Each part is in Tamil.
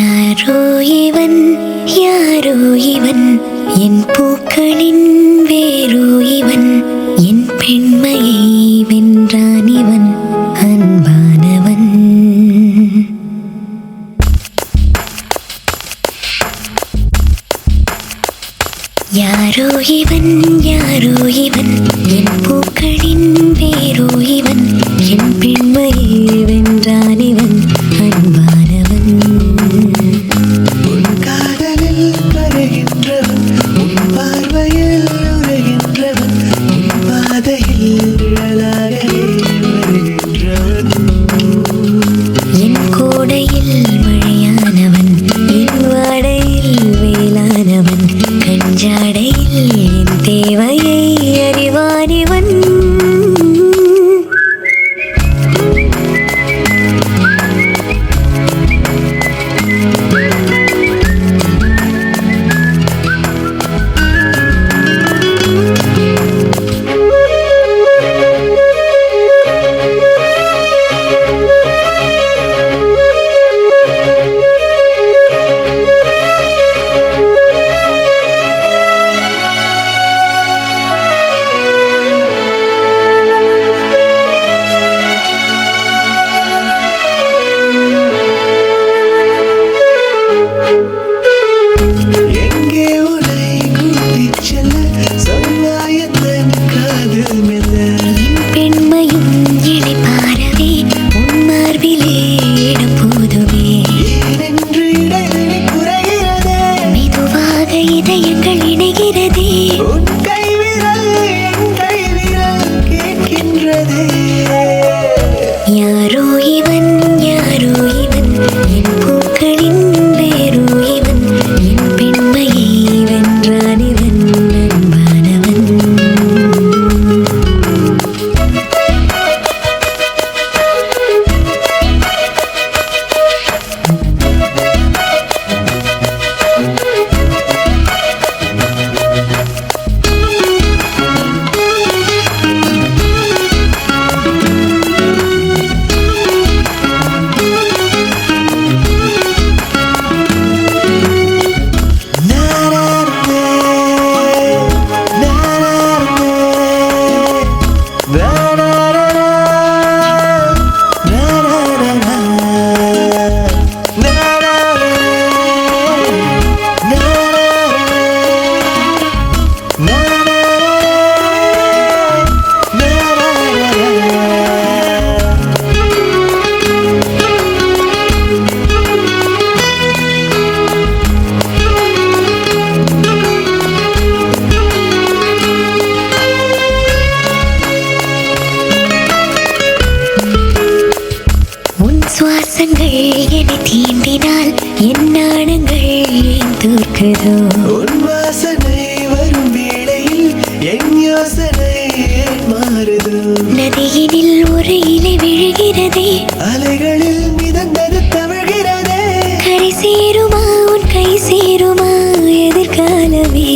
யாரோ இவன் யாரோ இவன் என் பூக்களின் வேரோ இவன் என் பெண்மையை வென்றான் இவன் அன்பானவன். யாரோ இவன் யாரோ இவன் என் பூக்களின் வேரோ இவன் என் பெண்மையை வென்றான் இவன் அன்பானவன். உன் காதலில் கரைகின்றவன் உன் பார்வையில் உரைகின்றவன் உன் பாதையில் நிழலாகவே வருகின்றவன். என் கோடையில் மழையானவன் என் வாடையில் வேளானவன் கஞ்சாடையில் என் தேவையை அறிவானிவன். எங்கே உன்னை கூட்டிச் செல்ல சொன்னாயத்தன் காதல் மெல்ல. என் பெண்மையும் இளைப்பாறவே உன் மார்பிலே இடம் போதுமே. ஏனென்று இடைவெளி குறைகிறதே மெதுவாக இதயங்கள் இணைகிறதே. உன் கைவிரல் என் கைவிரல் கேட்கின்றதே. யாரோ இவன் யாரோ இவன் என் பூக்களின் வேரோ இவன் என் பெண்மையை வென்றான் இவன் அன்பானவன். உன் சுவாசங்கள் என்னை தீண்டினால் என் நாணங்கள் ஏன் தோற்குதோ. உன் வாசனை வரும் வேளையில் என் யோசனை ஏன் மாறுதோ. நதியினில் ஒரு இலை விழுகிறதே. அலைகளில் மிதந்தது தவழ்கிறதே. கரை சேருமா உன் கை சேருமா எதிர்காலமே.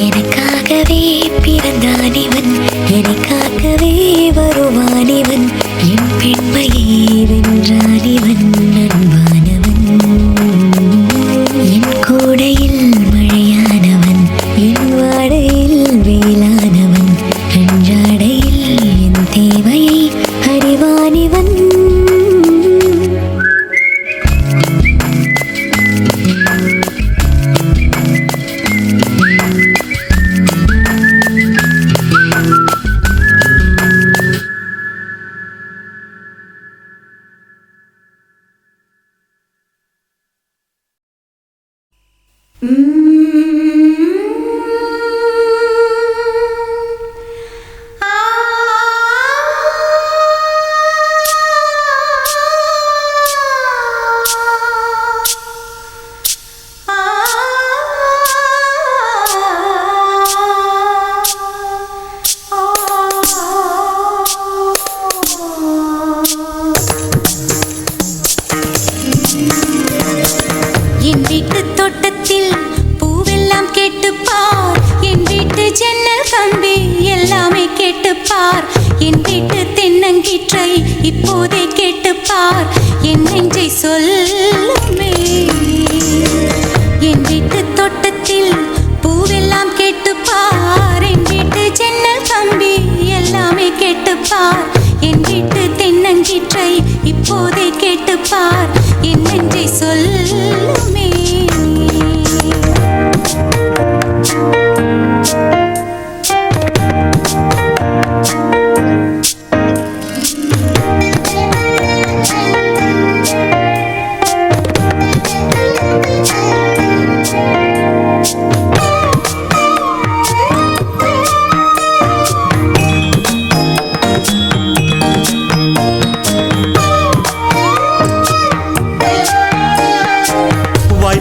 எனக்காகவே பிறந்த தென்னங்கீற்றை இப்போதே கேட்டுப்பார் என் நெஞ்சை சொல்லுமே. என் வீட்டு தோட்டத்தில் பூவெல்லாம் கேட்டுப்பார், என் வீட்டு ஜன்னல் கம்பி எல்லாமே கேட்டுப்பார். என் வீட்டு தென்னங்கீற்றை இப்போதே கேட்டுப்பார் என் நெஞ்சை சொல்லுமே.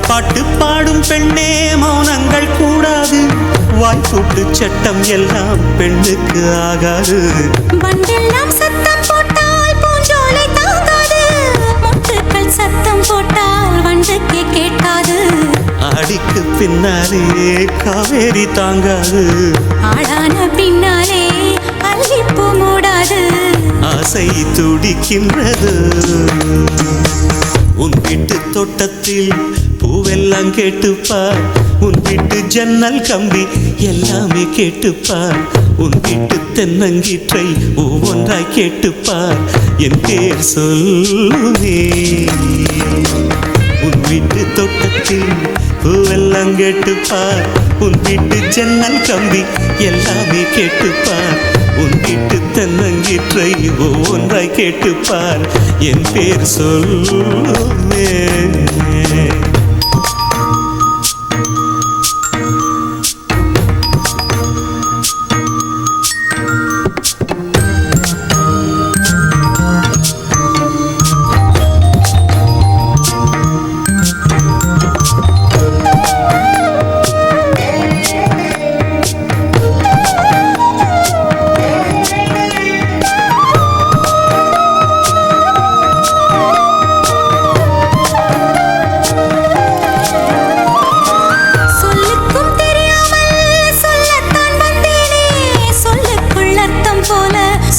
பாட்டு பாடும் பெண்ணே மௌனங்கள் கூடாது, வாய்ப்பூட்டு சட்டம் எல்லாம் பெண்ணுக்கு ஆகாது. பண்டெல்லாம் சத்தம் போட்டால் பூஞ்சோலை தாங்காது, முட்டுக்கள் சத்தம் போட்டால் வண்டுக்கே கேட்காது. ஆடிக்கு பின்னாலே காவேரி தாங்காது, ஆடான பின்னாலே அல்லிப்பூ மூடாது. ஆசை துடிக்கின்றது உன் வீட்டு தோட்டத்தில் பூவெல்லாம் கேட்டுப்பார், உன் வீட்டு ஜன்னல் கம்பி எல்லாமே கேட்டுப்பார். உன் வீட்டு தென்னங்கீற்றை ஒவ்வொன்றாய் கேட்டுப்பார் என் பேர் சொல்லுமே. உன் வீட்டு தோட்டத்தில் பூவெல்லாம் கேட்டுப்பார், உன் வீட்டு ஜன்னல் கம்பி எல்லாமே கேட்டுப்பார். உன் வீட்டு தென்னங்கீற்றை ஒவ்வொன்றாய் கேட்டுப்பார் என் பேர் சொல்லுமே.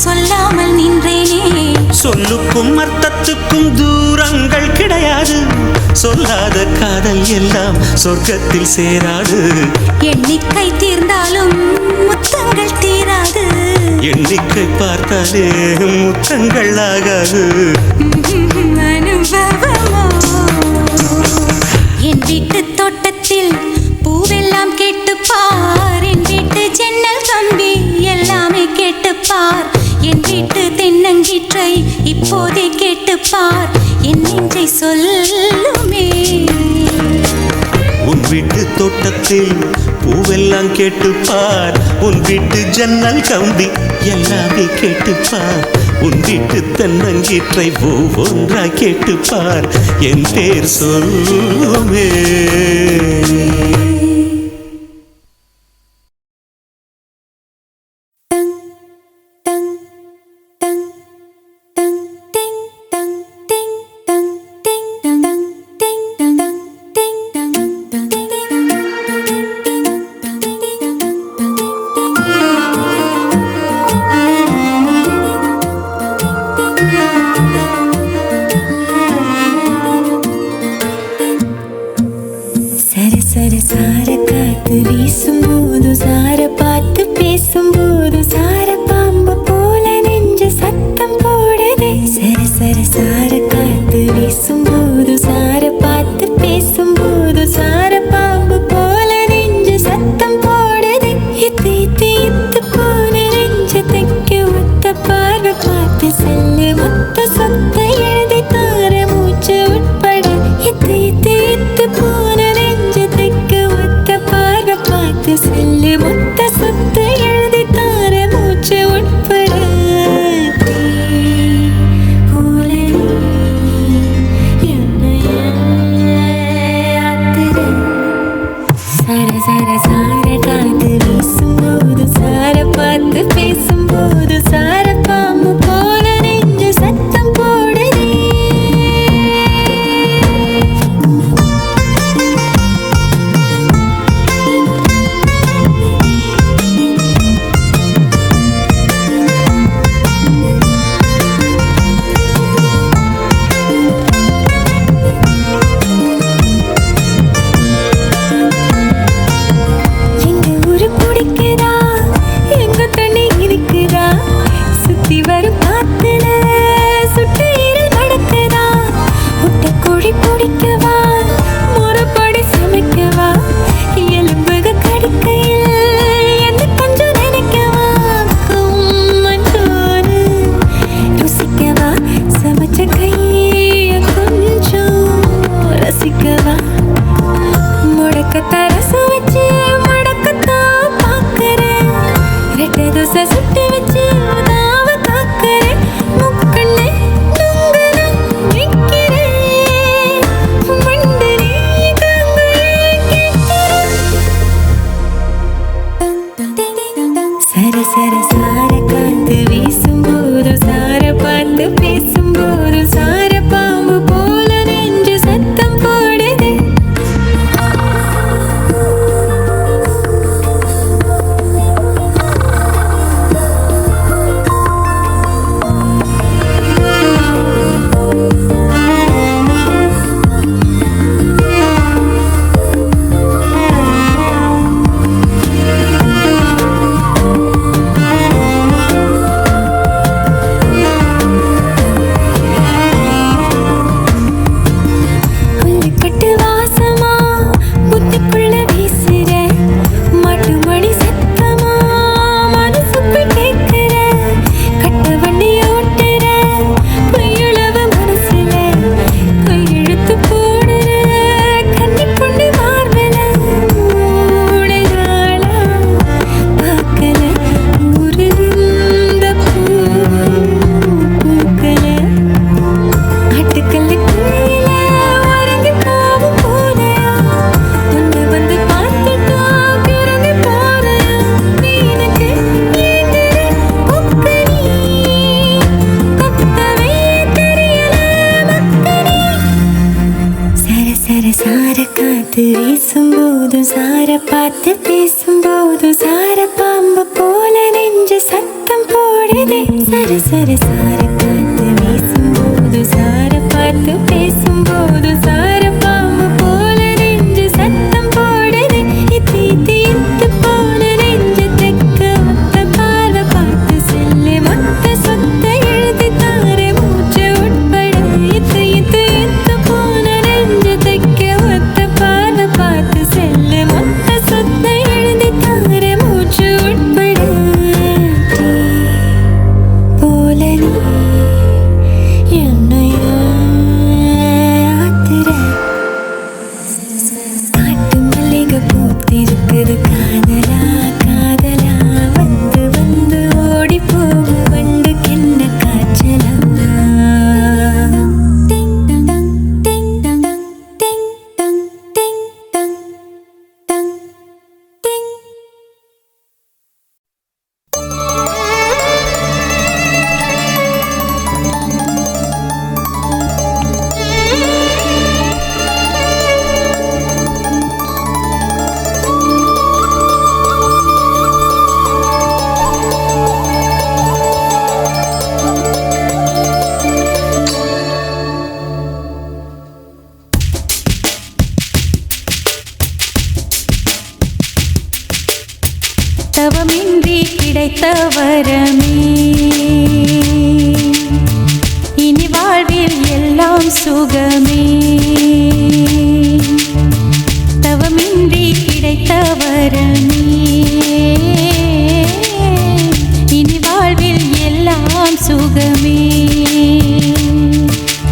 சொல்லாமல் நின்றேனே. சொல்லுக்கும் அர்த்தத்துக்கும் தூரங்கள் கிடையாது, சொல்லாத காதல் எல்லாம் சொர்க்கத்தில் சேராது. எண்ணிக்கை தீர்ந்தாலும் முத்தங்கள் தீராது, எண்ணிக்கை பார்த்தாலே முத்தங்கள் ஆகாது. அனுபவமோ என் வீட்டு தோட்டத்தில் பூவெல்லாம் கேட்டுப்பார், என் வீட்டு ஜன்னல் கம்பி எல்லாமே கேட்டுப்பார். என் வீட்டு தென்னங்கீற்றை இப்போதே கேட்டுப்பார் என் நெஞ்சை சொல்லுமே. உன் வீட்டு தோட்டத்தில் பூவெல்லாம் கேட்டுப்பார், உன் வீட்டு ஜன்னல் கம்பி எல்லாமே கேட்டுப்பார். உன் வீட்டு தென்னங்கீற்றை ஒவ்வொன்றாய் கேட்டுப்பார் என் பேர் சொல்லுமே. சார காத்து வீசும்போது, சார பார்த்து பேசும்போது, சார பாம்பு போல நெஞ்சு சத்தம் போடுதே. சர சர சார காத்து வீசும்போது, சார பார்த்து பேசும்போது, சார பாம்பு போல நெஞ்சு சத்தம் போடுதே. இத்து இத்து இத்து போன நெஞ்சு தைக்க ஒத்த பார்வை பார்த்து செல்லு மொத்த சொத்த எழுதி தார மூச்சு உட்பட. இத்து இத்து இத்து போன செல்லு மொத்த சொத்து எழுதி தார மூச்சு உட்பட. சார சார சார காத்து வீசும்போது, சார பார்த்து பேசும்போது, சார பாம்பு போல நெஞ்சு சத்தம் போடுதே. சார பார்த்து பேசும்போது சார பாம்பு போல நெஞ்சு சத்தம் போடுதே சர சர சார காத்து வீசும்போது சார பார்த்து பேசும்போது சார பாம்பு போல நெஞ்சு சத்தம் போடுதே இத்தி தீர்த்து போன நெஞ்சு தெக்க ஒத்த பார்வை பார்த்து செல்ல மொத்த சொத்த எழுதி தார மூச்சு உட்பட இத்து இத்து இத்து போன நெஞ்சு தெக்க ஒத்த பார்வை பார்த்து செல்ல மொத்த சொத்த எழுதி தார மூச்சு உட்பட போல நீ என்னையா ஆத்துற காட்டு மல்லிகை பூத்திருக்குது காதலா காதலா வந்து வந்து ஓடி போகும் வண்டுக்கென்ன காய்ச்சலா டிங் டங் டிங் டங் டிங் டங் டிங் டங் டங் டிங் தவமின்றி கிடைத்த வரமே இனி வாழ்வில் எல்லாம் சுகமே தவமின்றி கிடைத்த வரமே இனி வாழ்வில் எல்லாம் சுகமே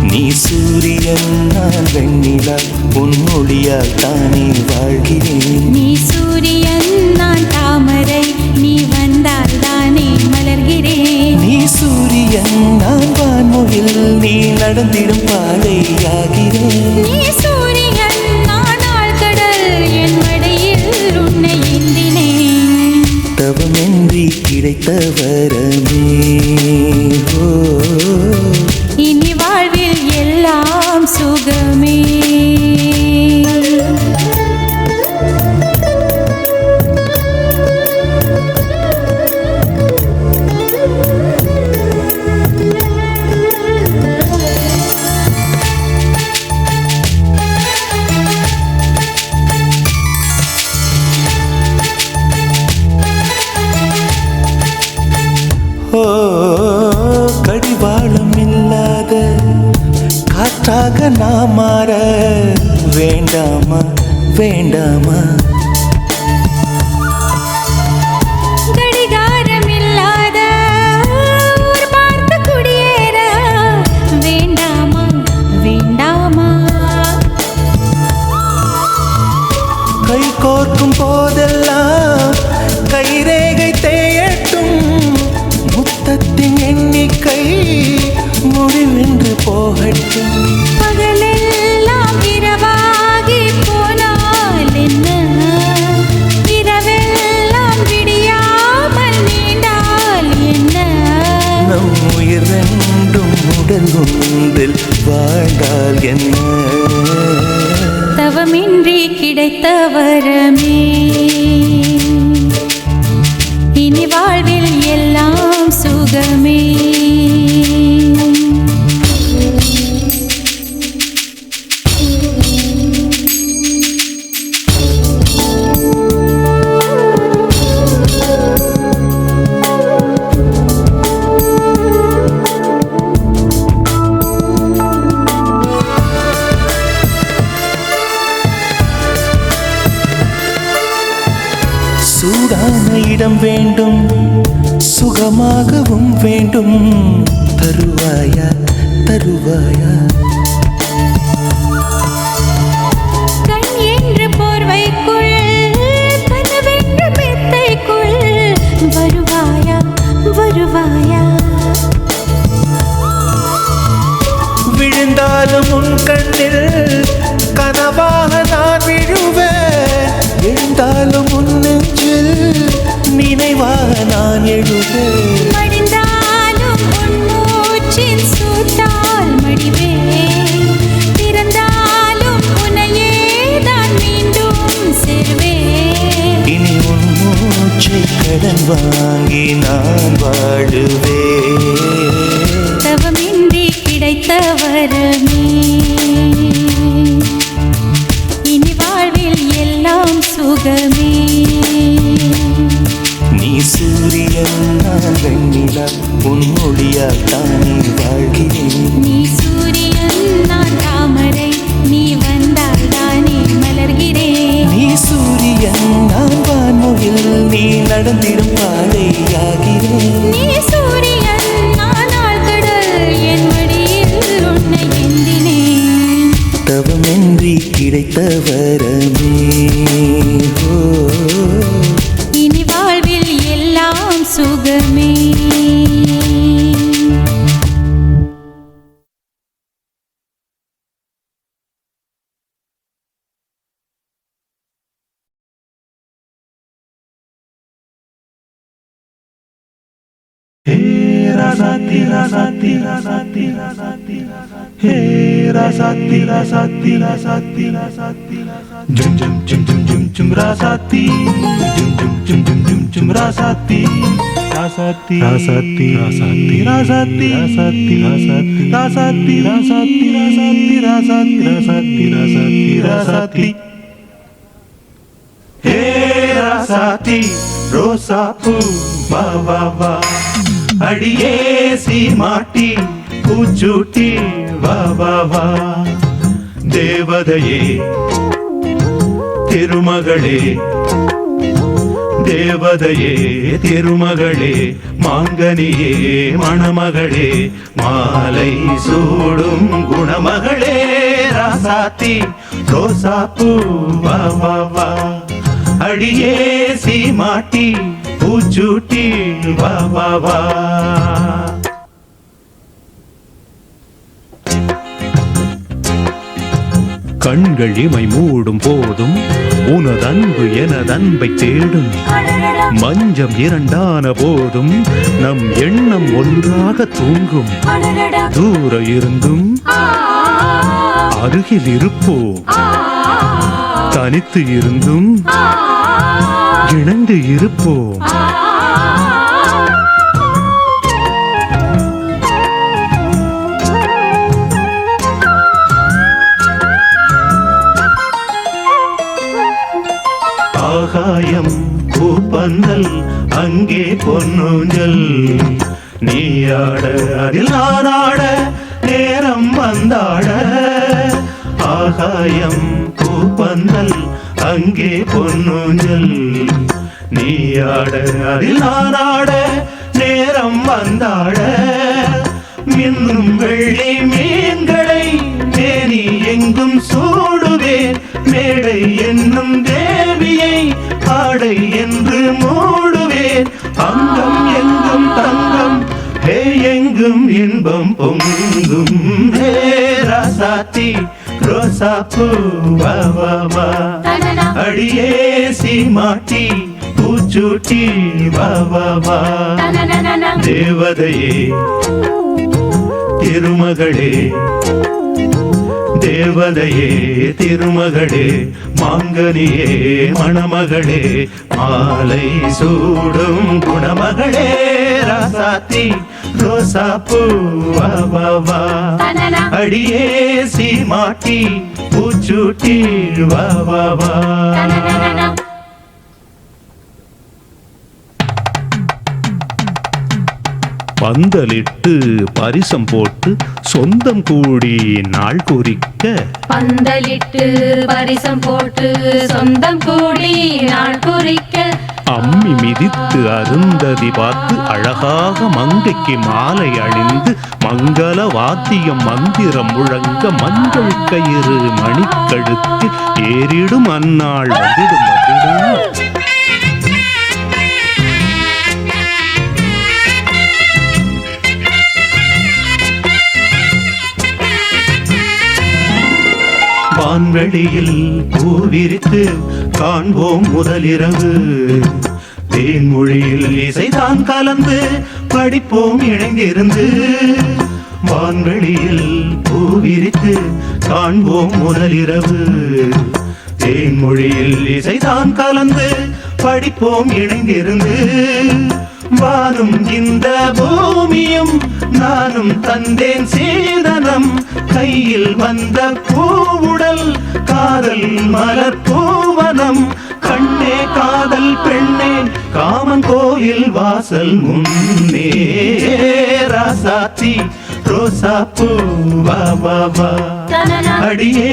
நீ சூரியன் நான் வெண்ணிலா உன் மொழியால் தானே வாழ்கிறேன் நீ சூரியன் நான் தாமரை நீ வந்தால் தானே மலர்கிறேன் நீ சூரியன் நான் வான்முகில் நீ நடந்திடும் பாதையாகிறேன் நீ சூரியன் நான் ஆழ்கடல் என் மடியில் உன்னை ஏந்தினேன் தவமின்றி கிடைத்த வரமே ஓ இனி வாழ்வில் எல்லாம் சுகமே ஓ கடிவாளம் இல்லாத காற்றாக நான் மாற வேண்டாமா வேண்டாமா கடிகாரம் இல்லாத ஊர் பார்த்து குடியேற வேண்டாமா வேண்டாமா கை கோர்க்கும் போதெல்லாம் கைரேகை தேயட்டும் முத்தத்தின் எண்ணிக்கை முடிவென்று போகட்டும் பகலெல்லாம் இரவாகி போனால் என்ன இரவெல்லாம் விடியாமல் நீண்டால் என்ன நம் உயிர் ரெண்டும் உடல் ஒன்றில் வாழ்ந்தால் என்ன தவமின்றி கிடைத்த வரமே இனி வாழ்வில் எல்லாம் சுகமே சூடான இடம் வேண்டும் சுகமாகவும் வேண்டும் தருவாயா தருவாயா கண் என்று போர்வைக்குள் கனவென்று மெத்தைக்குள் வருவாயா வருவாயா விழுந்தாலும் உன் கண்ணில் கனவாக நான் விழுவேன் எழுந்தாலும் உன் நெஞ்சில் நினைவாக நான் எழுவேன் மடிந்தாலும் உன் மூச்சின் சூட்டால் மடிவேன் வாங்கி நான் வாழுவேன். தவமின்றி கிடைத்த வரமே இனி வாழ்வில் எல்லாம் சுகமே. நீ சூரியன் நான் வெண்ணிலா உன் மொழியால் தானே வாழ்கிறேன். நீ சூரியன் நான் தாமரை நீ வந்தால் தானே மலர்கிறேன். நீ சூரியன் நான் வான்மொழில் நீ நடந்திடும் பாதையாகிறேன். நீ சூரியன் நான் ஆழ்கடல் என் மடியில் உன்னை ஏந்தினேன். தவமின்றி கிடைத்த வரமே இனி வாழ்வில் எல்லாம் சுகமே. Rasati, rasati, rasati, rasati, hey rasati, rasati, rasati, rasati, jum jum jum jum jum jum rasati, jum jum jum jum jum jum rasati, rasati, rasati, rasati, rasati, rasati, rasati, rasati, rasati, rasati, rasati, rasati, rasati, rasati, hey rasati, rosa pu, va va va. அடியே சீமாட்டி பூச்சூட்டி வா வா வா. தேவதையே திருமகளே தேவதையே திருமகளே மாங்கனியே மணமகளே மாலை சூடும் குணமகளே. ராசாத்தி ரோசாப்பூ வா வா வா. அடியே சீமாட்டி பூச்சூட்டி வா வா வா. கண்கள் இமை மூடும் போதும் உனதன்பு எனதன்பை தேடும். மஞ்சம் இரண்டான போதும் நம் எண்ணம் ஒன்றாக தூங்கும். தூர இருந்தும் அருகில் இருப்போம், தனித்து இருந்தும் இணைந்து இருப்போம். ஆகாயம் பூப்பந்தல் அங்கே பொன்னூஞ்சல் நீயாட அதில் நானாட நேரம் வந்தாட. ஆகாயம் பூப்பந்தல் அங்கே பொன்னூஞ்சல் நீயாட அதில் நானாட நேரம் வந்தாட. மின்னும் வெள்ளி மீன்களை மேனி எங்கும் சூடுவேன். மேடை என்னும் தேவியை ஆடை என்று மூடுவேன். அங்கம் எங்கும் தங்கம் ஹே எங்கும் இன்பம் பொங்கும். ஹே ராசாத்தி ரோசாப்பூ வா வா வா. அடியே சீமாட்டி பூச்சூட்டி வா வா வா. தேவதையே திருமகளே தேவதையே திருமகளே மாங்கனியே மணமகளே மாலை சூடும் குணமகளே. ராசாத்தி ரோசாப்பூ வா வா வா. அடியே சீமாட்டி பூச்சூட்டி வா வா வா. பந்தலிட்டு பரிசம் போட்டு சொந்தம் கூடி நாள் குறிக்க. பந்தலிட்டு பரிசம் போட்டு சொந்தம் கூடி நாள் குறிக்க. அம்மி மிதித்து அருந்ததி பார்த்து அழகாக மங்கைக்கு மாலை அணிந்து மங்கள வாத்தியம் மந்திரம் முழங்க மஞ்சள் கயிறு மணிக்கழுத்தில் ஏறிடும் அந்நாள் வந்திடும் வந்திடும். வான்வெளியில் பூவிரித்து காண்போம் முதலிரவு. தேன்மொழியில் இசைதான் கலந்து படிப்போம் இணைந்திருந்து. வான்வெளியில் பூவிரித்து காண்போம் முதலிரவு. தேன்மொழியில் இசைதான் கலந்து படிப்போம் இணைந்திருந்து. வானும் இந்த பூமியும் நானும் தந்தேன் சீதனம். கையில் வந்த பூவுடல் காதல் மலர் பூவனம். கண்ணே காதல் பெண்ணே காமன் கோயில் வாசல் முன்னே. ராசாத்தி ரோசா பூ வா வா வா. அடியே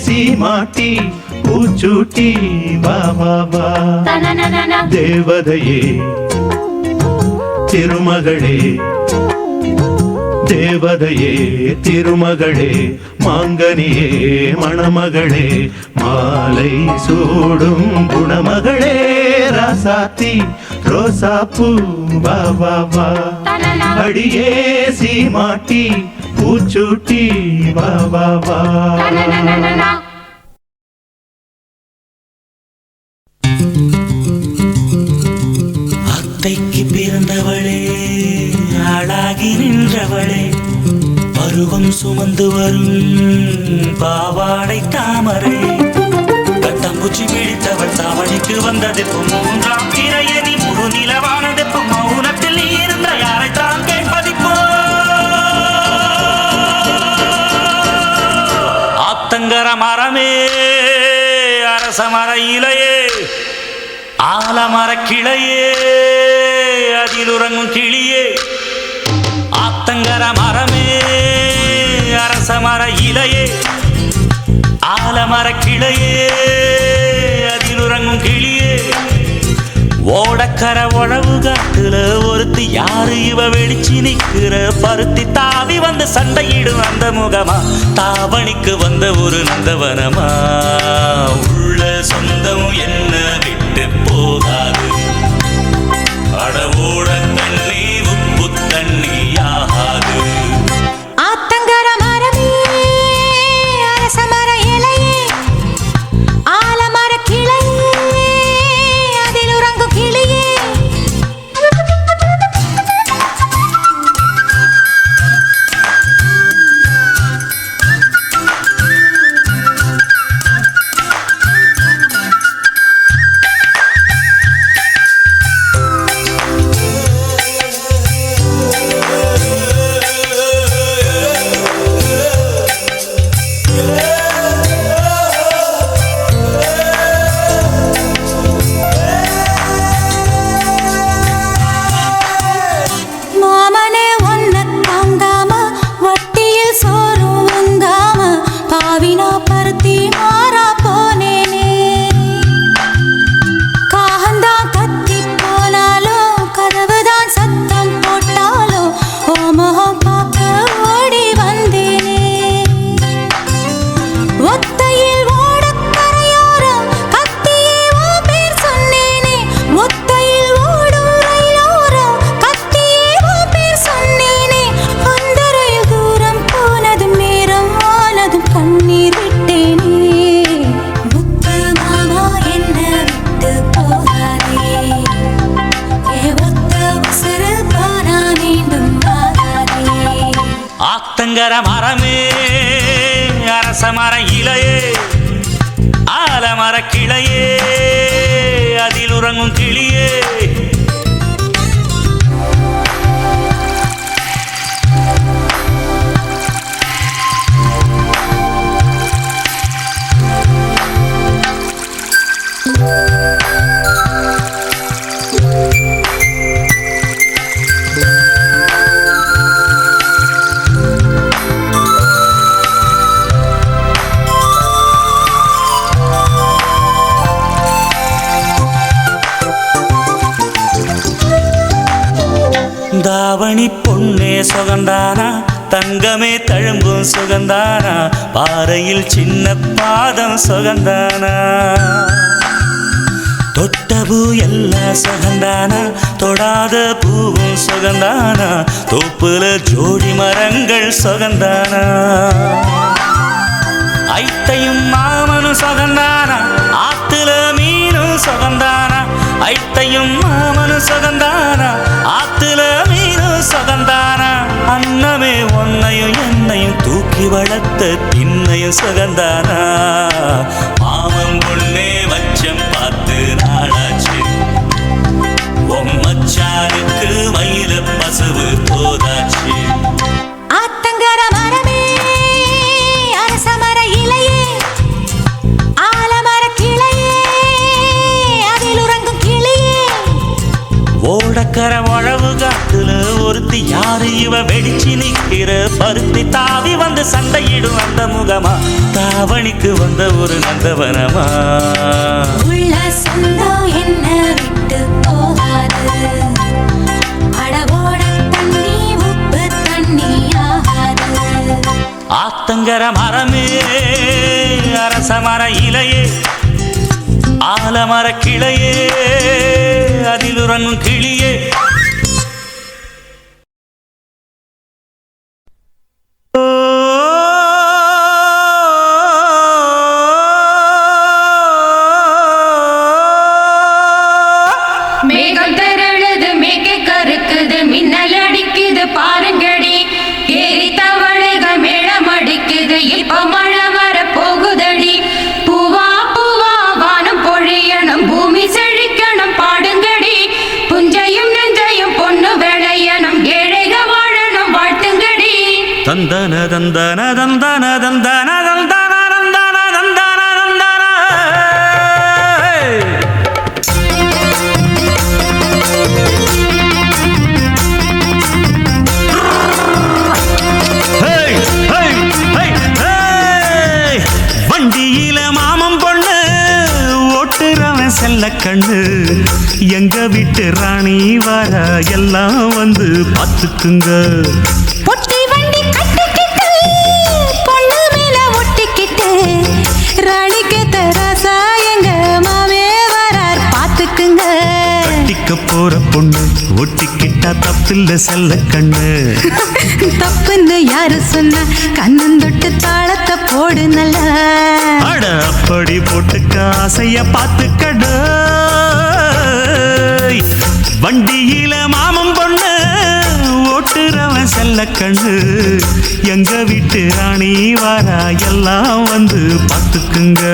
சீமாட்டி பூச்சூட்டி வா வா வா. தேவதையே திருமகளே தேவதையே திருமகளே மாங்கனியே மணமகளே மாலை சூடும் குணமகளே. ராசாத்தி ரோசா பூ வா வா வா. அடியே சீமாட்டி பூச்சூட்டி வா வா வா. அத்தைக்கு பிறந்தவளே ஆளாகி நின்றவளே பருவம் சுமந்து வரும் பாவாடை தாமரை. கட்டம்பூச்சி பிடித்தவள் தாவணிக்கு வந்ததெப்பும் மூன்றாம் திரையணி முழு நிலவானதெப்பும் மௌனத்தில் நீ இருந்த யாரைத்தான் கேட்பதிப்போ. ஆத்தங்கர மரமே அரச மர இலையே ஆலமர கிளையே அதில் உறங்கும் கிளியே. ஆத்தங்கர மரமே அரச மர இலையே ஆலமர கிளையே அதில் உறங்கும் கிளியே. ஓடக்கர உழவு காட்டுல ஒருத்தி யாரு இவ வெளிச்சி நிக்கிற பருத்தி தாவி வந்து சண்டையிடும் அந்த முகமா. தாவணிக்கு வந்த ஒரு நந்தவனமா. உள்ள சொந்தம் என்ன விட்டு போகாது. அடவோட தண்ணி உப்பு தண்ணி ஆகாது. ஆத்தங்கர மரமே அரச மர இலையே ஆலமர கிளையே அதில் உறங்கும் கிளியே. மாமனே ஒன்ன தாங்காம வட்டியில் சோறு உந்தாம பாவினா பருத்தி மாறா போனேனே. காகந்தான் கத்தி போனாலும் கதவுதான் சத்தம் போட்டாலும் ஓ முகம் பார்க்க ஓடி வந்தேனே. ஒத்தையில் ஓடக்கரையோரம் கத்தியே ஓ பேர் சொன்னேனே. ஒத்தையில் ஓடும் ரயிலோரம் கத்தியே ஓ பேர் சொன்னேனே. அந்த ரயில் தூரம் போனதும் நேரம் ஆனதும் கண்ணீர் விட்டேனே. முத்து மாமா என்ன விட்டு போகாதே. ஏ ஒத்த உசுறு போனா மீண்டும் வாராதே. ஆத்தங்கர மரமே அரச மர இலையே ஆலமர கிளையே அதில் உறங்கும் கிளியே. தாவணி பொன்னே சுகந்தானா தங்கமே தழும்பும் சுகந்தானா. பாறையில் சின்ன பாதம் சுகந்தானா. தொட்ட பூ எல்லாம் சுகந்தானா தொடாத பூவும் சுகந்தானா. தோப்புல ஜோடி மரங்கள் சுகந்தானா. ஐத்தையும் மாமனும் சுகந்தானா ஆத்துல மீனும் சுகந்தானா. ஐத்தையும் மாமனும் சுகந்தானா ஆத்துல மீனும் சுகந்தானா. அன்னமே ஒன்னையும் என்னையும் தூக்கி வளர்த்த திண்ணையும் சுகந்தானா. மாமன் பாவம் பொண்ணே மச்சம் பார்த்து நாளாச்சு மச்சானுக்கு மயில பசுவு போதாச்சு ஆத்தங்கர மரமே அரசமர இலையே ஆலமர கிளையே அதில் உறங்கும் கிளியே ஓடக்கர உழவு காட்டுல ஒருத்தி யாரு இவ வெடிச்சு நிக்கிற பருத்தி தாவி வந்து சண்டையிடும் அந்த முகமா தாவணிக்கு வந்த ஒரு நந்தவனமா உள்ள சொந்தம் என்ன விட்டு போகாது அடவோட தண்ணி உப்பு தண்ணி ஆகாது ஆத்தங்கர மரமே அரச மர இலையே ஆலமர கிளையே அதில் உறங்கும் கிளியே மேகம் திரழுது மேகை கருக்குது மின்னல் அடிக்குது பாருங்கடி ஏறி தவளைகள் மேளம் அடிக்குது இப்ப மழை வர போகுதடி பூவா பூவா வானம் பொழியணும் பூமி செழிக்கணும் பாடுங்கடி புஞ்சையும் நெஞ்சையும் பொண்ணு விளையணும் ஏழைக வாழணும் வாழ்த்துங்கடி தந்தன தந்தன தந்தன தந்தன தந்தன தந்தன தந்தன தந்தன வண்டியில மாமம் பொண்ணு ஓட்டுறவன் செல்ல கண்ணு எங்க வீட்டு ராணி வர எல்லாம் வந்து பார்த்துக்குங்க பொட்டி வண்டி கட்டிக்கிட்டு பொண்ணு மேல ஒட்டிக்கிட்டு ராணிக்கு தராசா எங்க மாமே வரார் பாத்துக்குங்க கட்டிக்க போற பொண்ணு ஒட்டிக்கிட்டா தப்பில்ல செல்ல கண்ணு தப்புன்னு யாரு சொன்னா கண்ணந்தொட்டு தாளத்தை போடு நல்லா அட அப்படி போட்டுக்க ஆசைய பார்த்துக்கட வண்டியில மாமம் பொண்ணு ஓட்டுறவன் செல்ல கண்ணு எங்க வீட்டு ராணி வாரா எல்லாம் வந்து பார்த்துக்குங்க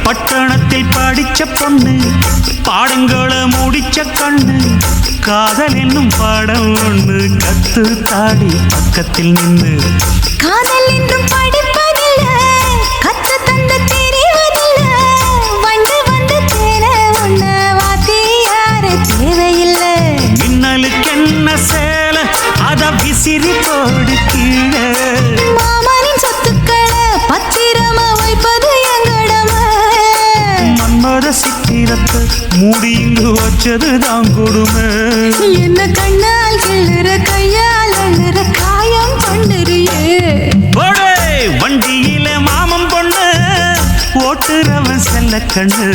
பட்டணத்தில் படிச்ச பொண்ணு பாடங்களை முடிச்ச கண்ணு காதல் என்னும் பாடம் ஒண்ணு கத்து தாடி பக்கத்தில் நின்று காதல் என்றும் படிப்பதில்ல கத்து தந்து தெரிவதில்ல வந்து வந்து தேர ஒண்ண வாத்தி யாரு தேவையில்லை மின்னலுக்கு என்ன சேல அத விசிறி போடு கீழே மாமனின் சொத்துக்களை பத்திரமா வைப்பது எங்கடமை மன்மத சித்திரத்தை மூடியிங்கு வச்சதுதான் கொடுமை என்ன கண்ணால் கிள்ளுற கையால் அள்ளுற காயம் பண்ணுறியே போடே வண்டியில மாமம் பொண்ணு ஓட்டுறவன் செல்ல கண்ணு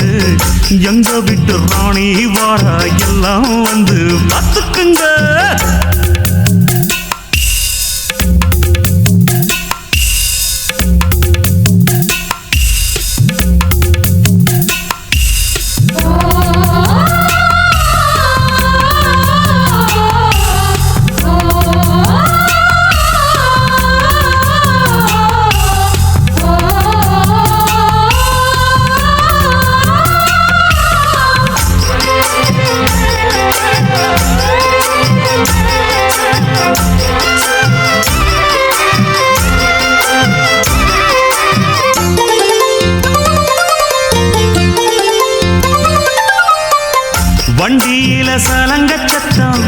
எங்க விட்டு ராணி வாரா எல்லாம் வந்து பார்த்துக்குங்க வண்டியில சலங்க சத்தம்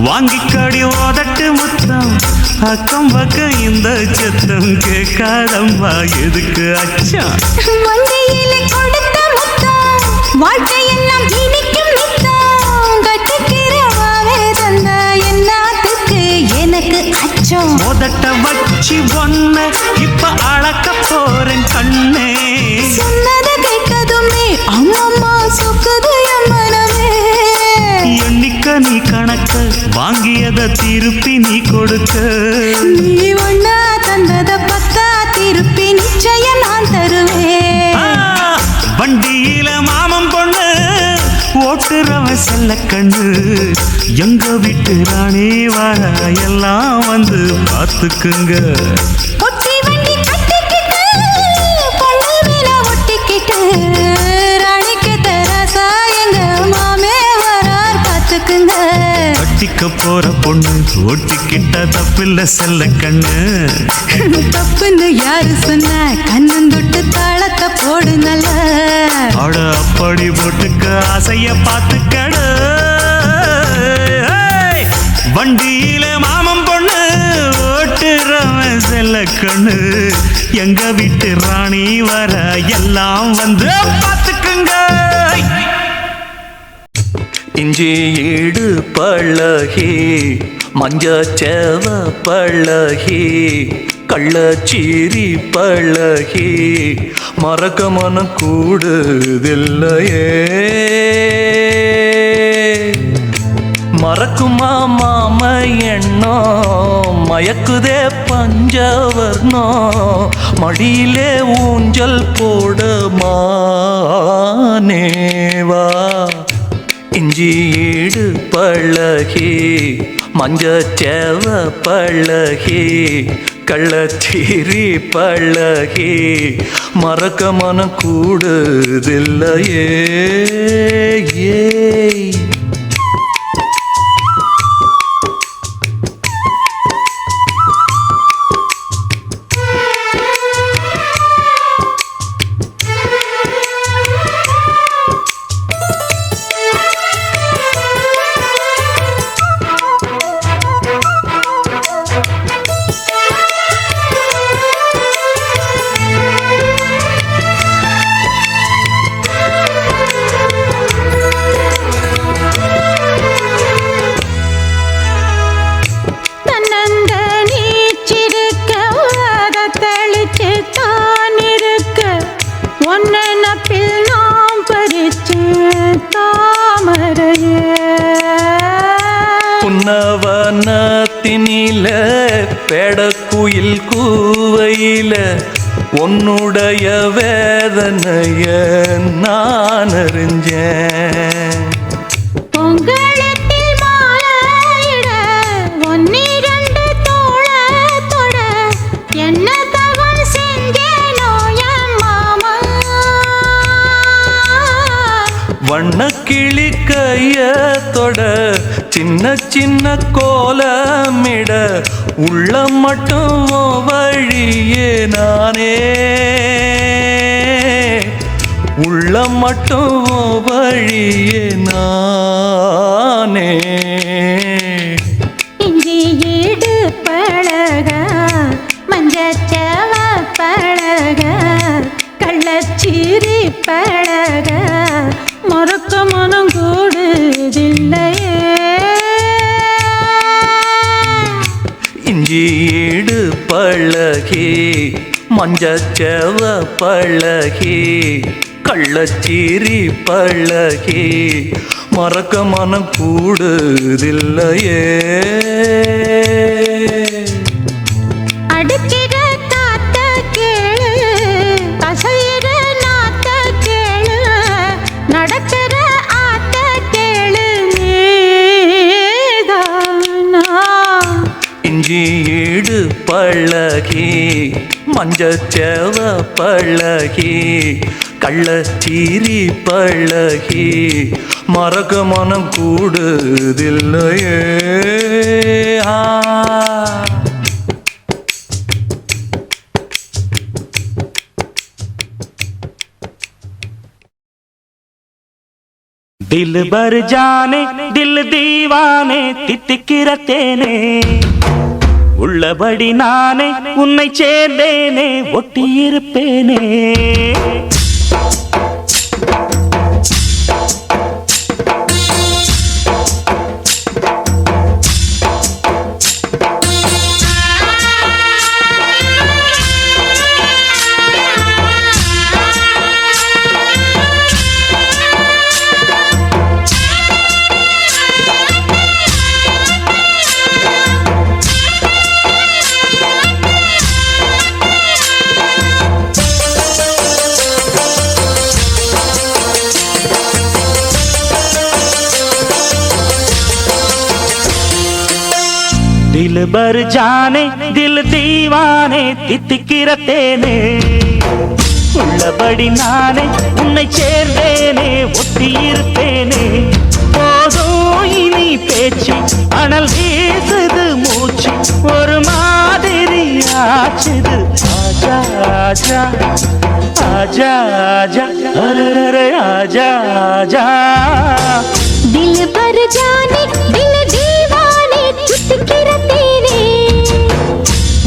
வாங்கிக்கடி ஓதட்டு முத்தம் அக்கம் பக்கம் இந்த சத்தம் கேட்காதம்மா எதுக்கு அச்சம் வண்டியில கொடுத்த முத்தம் வாழ்க்கையெல்லாம் இனிக்கும் நித்தம் கட்டிக்கிறவாவே தந்த என்னாத்துக்கு எனக்கு அச்சம் மோதட்ட வச்சு ஒன்ன இப்ப அளக்க போறேன் கண்ணே சொன்னதை கேட்டதுமே அம்மம்மா சொக்குது என் மனமே எண்ணிக்க நீ கணக்க வாங்கியத திருப்பி நீ கொடு கொடுக்க நீ ஒன்னா தந்தத பத்தா திருப்பி நிச்சயம் நான் தருவேன். வண்டியில மாமன் பொண்ணு ஓட்டுறவன் செல்ல கண்ணு எங்க வீட்டு ராணி வர எல்லாம் வந்து பார்த்துக்குங்க. ஒட்டி வண்டி கட்டிக்கிட்டு பொண்ணு மேல ஒட்டிக்கிட்டு ராணிக்கு தராசா எங்க மாமே வரார் பார்த்துக்குங்க. கட்டிக்க போற பொண்ணு ஓட்டிக்கிட்ட தப்பில்ல செல்ல கண்ணு. தப்புன்னு யாரு சொன்ன கண்ணந்தொட்டு தாளத்தை போடு நல்ல. அட அப்படி போட்டுக்க ஆசைய பார்த்துக்கடு. வண்டியில மாமன் பொண்ணு ஓட்டுறவன் செல்ல கண்ணு எங்க வீட்டு ராணி வர எல்லாம் வந்து பார்த்துக்குங்க. இஞ்சி ஈடு பழகி மஞ்சச்சேவ பழகி கள்ளச்சீரி பழகி மறக்க மனம் கூடுதில்லையே. மறக்குமா மாம எண்ணம் மயக்குதே பஞ்சவர்ணம் மடியிலே ஊஞ்சல் போடமானேவா. இஞ்சி ஈடு பழகி மஞ்சச்சேவ பழகி கள்ளச்சீரி பழகி மறக்க மனம் கூடுதில்லையே. புன்னவனத்தினில பெடக்குயில் கூவையில உன்னுடைய வேதனைய நான் அறிஞ்சேன். பொங்கலத்தில் மாலையிட ஒன்னிரண்டு தோளத்தொட என்ன தவம் செஞ்சேனோ என் மாமா. வண்ணக்கிளி கையத்தொட சின்ன சின்ன கோலமிட உள்ள மட்டும் வழியே நானே உள்ள மட்டும் வழியே நானே. இஞ்சி ஈடு பழக மஞ்சச்சேவ பழக கள்ளச்சீரி பழக மறக்க மனம் கூடுதில்லையே. இஞ்சி ஈடு பழகி மஞ்சச்சேவ பழகி கள்ளச்சீரி பழகி மறக்க மனம் கூடுதில்லையே. அடுக்கிற காத்த கேளு கசையிற நாத்த கேளு நடக்கிற ஆத்த கேளு நீதானா. இஞ்சி ஈடு பழகி மஞ்சச்சேவ பழகி கள்ளச்சீரி பழகி மறக்க மனம் கூடுதில்லையே. दिल भर जाने दिल दीवाने தித்திக்கிற தேனே உள்ளபடி நானே உன்னை சேர்ந்தேனே ஒட்டியிருப்பேனே. दिल भर जाने दिल दीवाने தித்திக்கிற தேனே உள்ளபடி நானே உன்னை சேர்ந்தேனே ஒட்டி இருப்பேனே போதும் இனி பேச்சு அனல் வீசுது மூச்சு ஒரு மாதிரி ஆச்சுது ஆஜா ஆஜா ஆஜா ஆஜா அரே ஆஜா ஆஜா दिल भर जाने दिल दीवाने தித்திக்கிற தேனே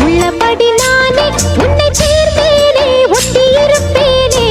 உள்ளபடி நானே உன்னை சேர்ந்தேனே ஒட்டி இருப்பேனே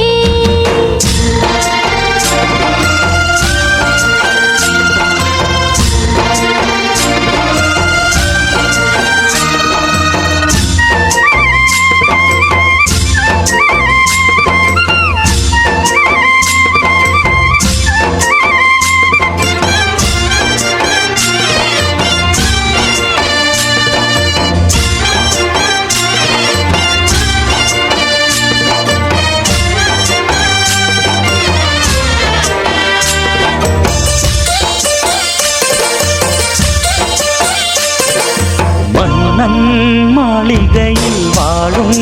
மாளிகையில் வாழும்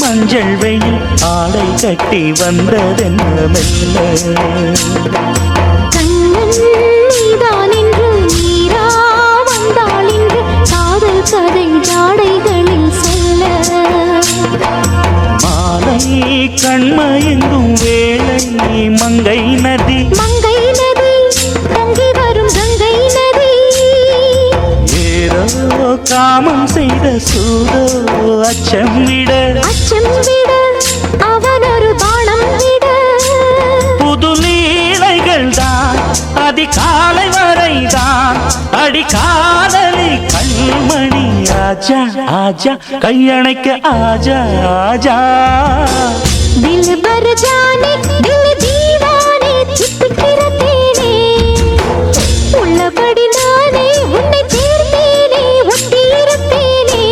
மஞ்சள் வெயில் ஆடை கட்டி வந்ததென்ன மெல்ல கண்ணன் நீதான் என்று நீரா வந்தாள் என்று காதல் கதை ஜாடைகளில் சொல்ல மாலை கண்மயங்கும் வேளை மங்கை நதி மங்கை நதி பொங்கி வரும் கங்கை நதி ஏதோ காமம் செய்த சூதோ அச்சம் விட அவன் ஒரு பானம் விட புது லீலைகள் தான் அதிகாலை வரைதான் அடிக்காதலி கண்மணி ஆஜா ஆஜா கையணைக்க ஆஜா ஆஜா दिल भर जाने दिल दीवाने தித்திக்கிற தேனே உள்ளபடி நானே உன்னை சேர்ந்தேனே ஒட்டி இருப்பேனே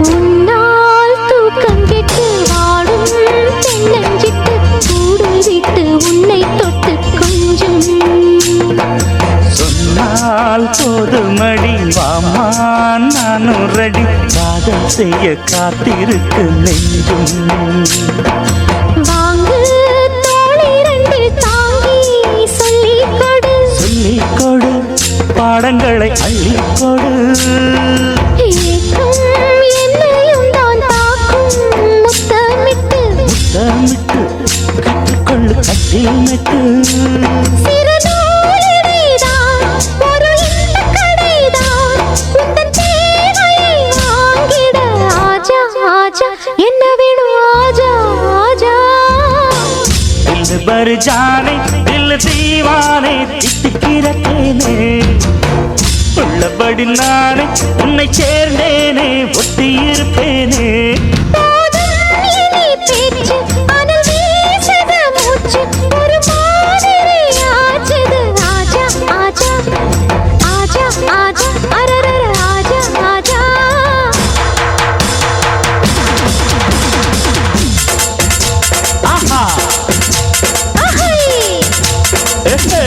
உன்னால் தூக்கம் கெட்டு வாடும் தென்னஞ்சிட்டு கூடு விட்டு உன்னை தொட்டு கொஞ்சம் சொன்னால் போதுமடி வாமா நானும் ரெடி காதல் செய்ய காத்திருக்கு நெஞ்சும் வாங்கு தோளை ரெண்டு தாங்கி சொல்லிக் கொடு சொல்லிக் கொடு பாடங்களை அள்ளிக் கொடு ஏக்கம் என்னையும் தான் தாக்கும் முத்தமிட்டு முத்தமிட்டு கற்றுக்கொள்ளு கட்டில் நட்டு சிறு நூலிழைதான் ஒரு இன்பக் கடைதான் உந்தன் தேவையை வாங்கிட ஆஜா ஆஜா என்ன வேணும் ஆஜா ஆஜா दिल भर जाने दिल दीवाने தித்திக்கிற தேனே உள்ளபடி நானே உன்னை சேர்ந்தேனே ஒட்டி இருப்பேனே போதும் இனி பேச்சு அனல் வீசுது மூச்சு ஒரு மாதிரி ஆச்சுது ஆஜா ஆஜா ஆஜா ஆஜா அரரர ஆஜா ஆஜா ஆஹா அஹை ஏஹே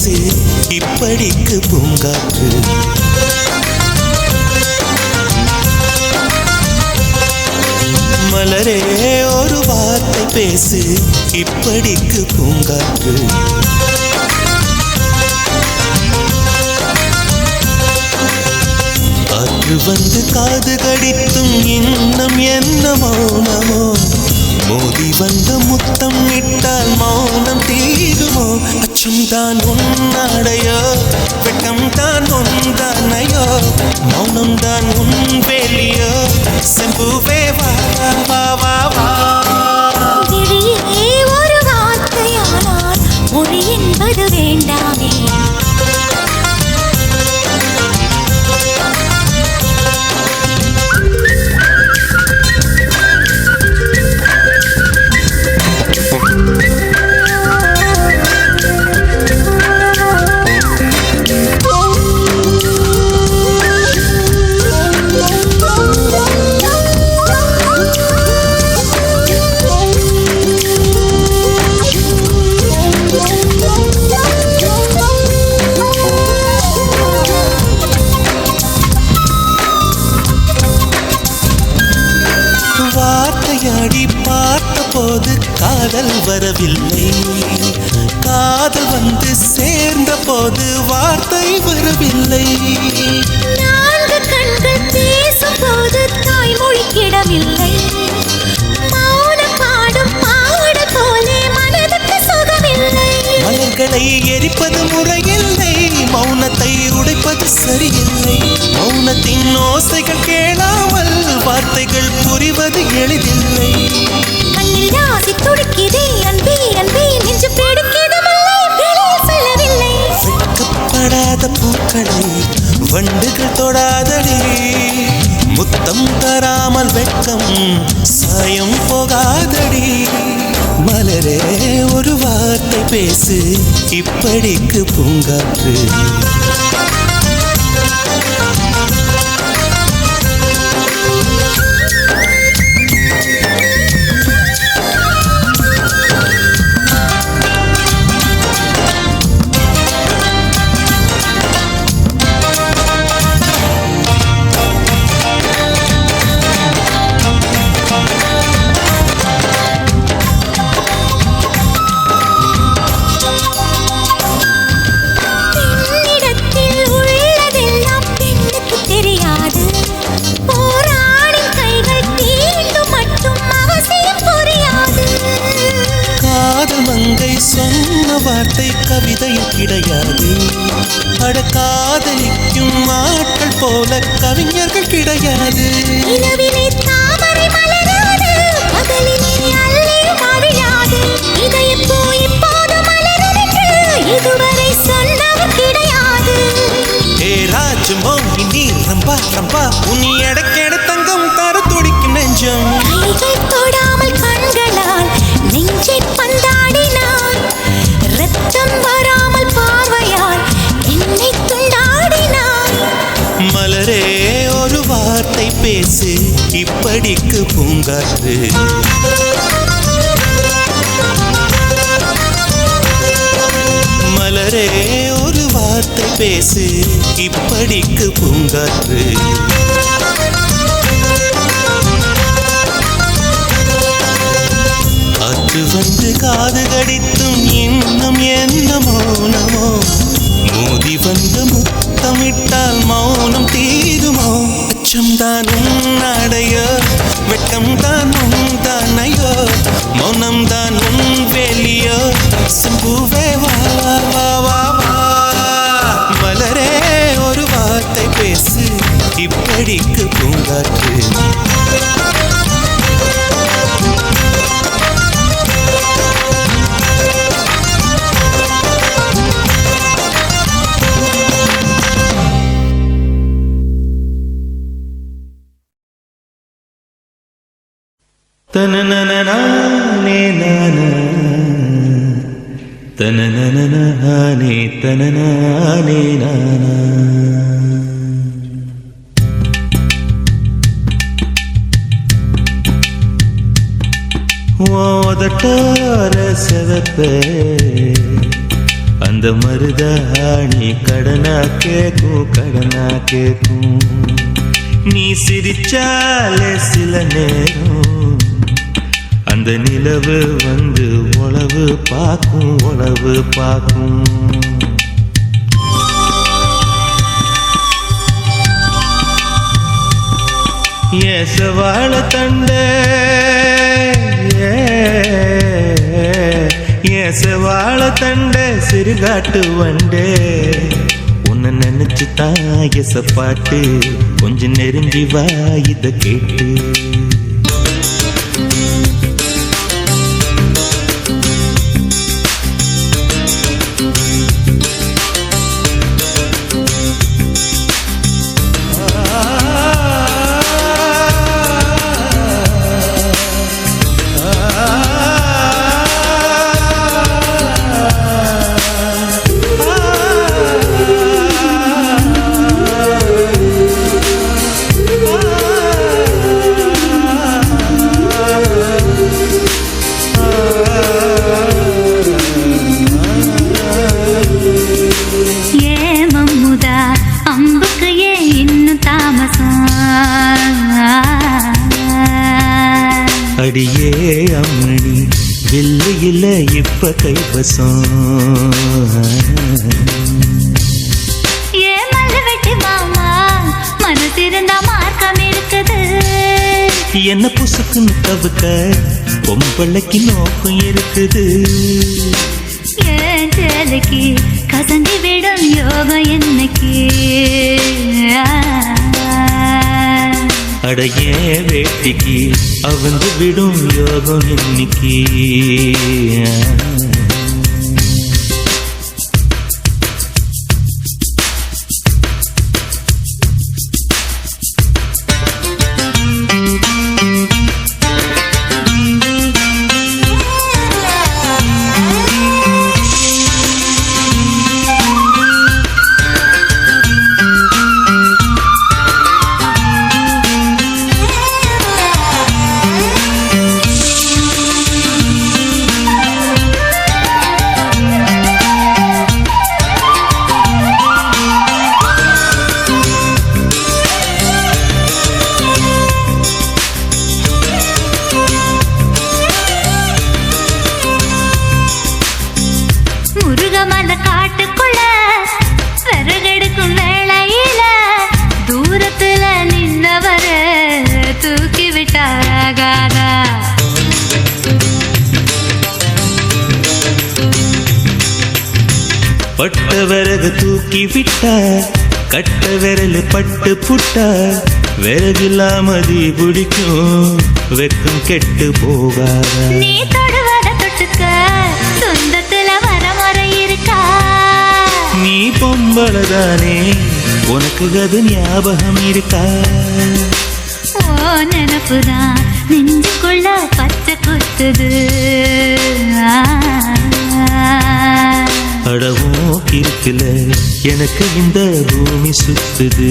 பேசு இப்படிக்கு பூங்காற்று. மலரே ஒரு வார்த்தை பேசு இப்படிக்கு பூங்காற்று. காற்று வந்து காது கடித்தும் இன்னும் என்ன மௌனமோ, மோதி வந்த முத்தம் இட்டால் மௌனம் தீருமோ. அச்சம் தான் உன்னாடையோ, வெட்கம் தான் உன்தானையோ, மௌனம் தான் உன் வேலியோ. செம்புவே வா வா வா வா. விழியே ஒரு வார்த்தையானால் மொழி என்பது வேண்டாமே. வார்த்தையாடி பார்த்த போது காதல் வரவில்லை, காதல் வந்து சேர்ந்த போது வார்த்தை வரவில்லை. நான்கு கண்கள் பேசும் போது தாய்மொழி கிடவில்லை, மௌனம் பாடும் பாட போலே மனதுக்கு சுகமில்லை. மலர்களை எரிப்பது முறையில்லை, மௌனத்தை உடைப்பது சரியில்லை. மௌனத்தின் ஓசைகள் கேளாமல் வார்த்தைகள் புரிவது எளிதில்லை. கண்ணில் ராசி துடிக்குதே அன்பே அன்பே நெஞ்சு பிடிக்குது மல்லை வெளியே சொல்லவில்லை. வெட்கப்படாத பூக்களை வண்டுகள் தொடாதடி, முத்தம் தராமல் வெட்கம் சாயம் போகாதடி. மலரே ஒரு வார்த்தை பேசு இப்படிக்கு பூங்காற்று. சொன்ன வார்த்தை கவிதையில் கிடையாது, அட காதலிக்கும் ஆட்கள் போல கவிஞர்கள் கிடையாது. இரவிலே தாமரை மலராது, பகலிலே அல்லி மவிழாது, இதயம் போய் இப்போது மலரும் என்று இதுவரை சொன்னவர் கிடையாது. ஏ ராஜுமோ நீ ரம்பா ரம்பா, உன் எடக்கெட தங்கம் தர துடிக்கும் நெஞ்சம். கைகள் தொடாமல் கண்களால் நெஞ்சை பந்தாடினான், ரத்தம் வராமல் பார்வையால் என்னை துண்டாடினான். மலரே ஒரு வார்த்தை பேசு இப்படிக்கு பூங்காற்று. மலரே ஒரு வார்த்தை பேசு இப்படிக்கு பூங்காற்று. காற்று வந்து காது கடித்தும் இன்னும் என்ன மௌனமோ, மோதி வந்து முத்தமிட்டால் மௌனம் தீருமோ. அச்சம்தான் உன்னாடையோ, வெட்கம்தான் உன்தானையோ, மௌனம்தான் உன் வேலியோ. செம்புவே வா வா வா வா. மலரே ஒரு வார்த்தை பேசு இப்படிக்கு பூங்காற்று. தனனனனே நானா, தனனனனே தனனனே நானா. ஓதட்டார செவப்பே அந்த மருதாணி கடனா கேக்கும் நீ சிரிச்சாலே சில நேரம் அந்த நிலவு வந்து உளவு பார்க்கும் ஏசவாழ தண்டே ஏசவாழ தண்டே சிறுகாட்டு வண்டே உன்னை நினைச்சு தான் எசப்பாட்டு கொஞ்சம் நெருங்கி வா இத கேட்டு அடியே அம்மணி வெள்ளையில இப்ப கைவசம் என்ன புசுக்குன்னு தவுக்க பொம்பளைக்கு நோக்கம் இருக்குது ஏழைக்கு கசந்தி விடும் யோகம் என்னைக்கு அடைய வேட்டிக்கு அவந்து விடும் யோகம் இன்னைக்கு காட்டுக்குள்ள விறகெடுக்கும் வேளையில தூரத்துல நின்னவர தூக்கி விட்டாகாதா பட்ட விறகு தூக்கி விட்ட கட்ட விரல் பட்டு புட்ட விறகில்லாமதி பிடிக்கும் வெக்கம் கெட்டு போகாத நீ தொடுவத தொட்டுக்க சொந்தத்துல வரமுறை இருக்கா நீ பொம்பளதானே உனக்கு அது ஞாபகம் இருக்கா ஓ நினப்புதான் நெஞ்சுக்குள்ள பச்சை குத்துது அடவோ கிருக்கல எனக்கு இந்த பூமி சுத்துது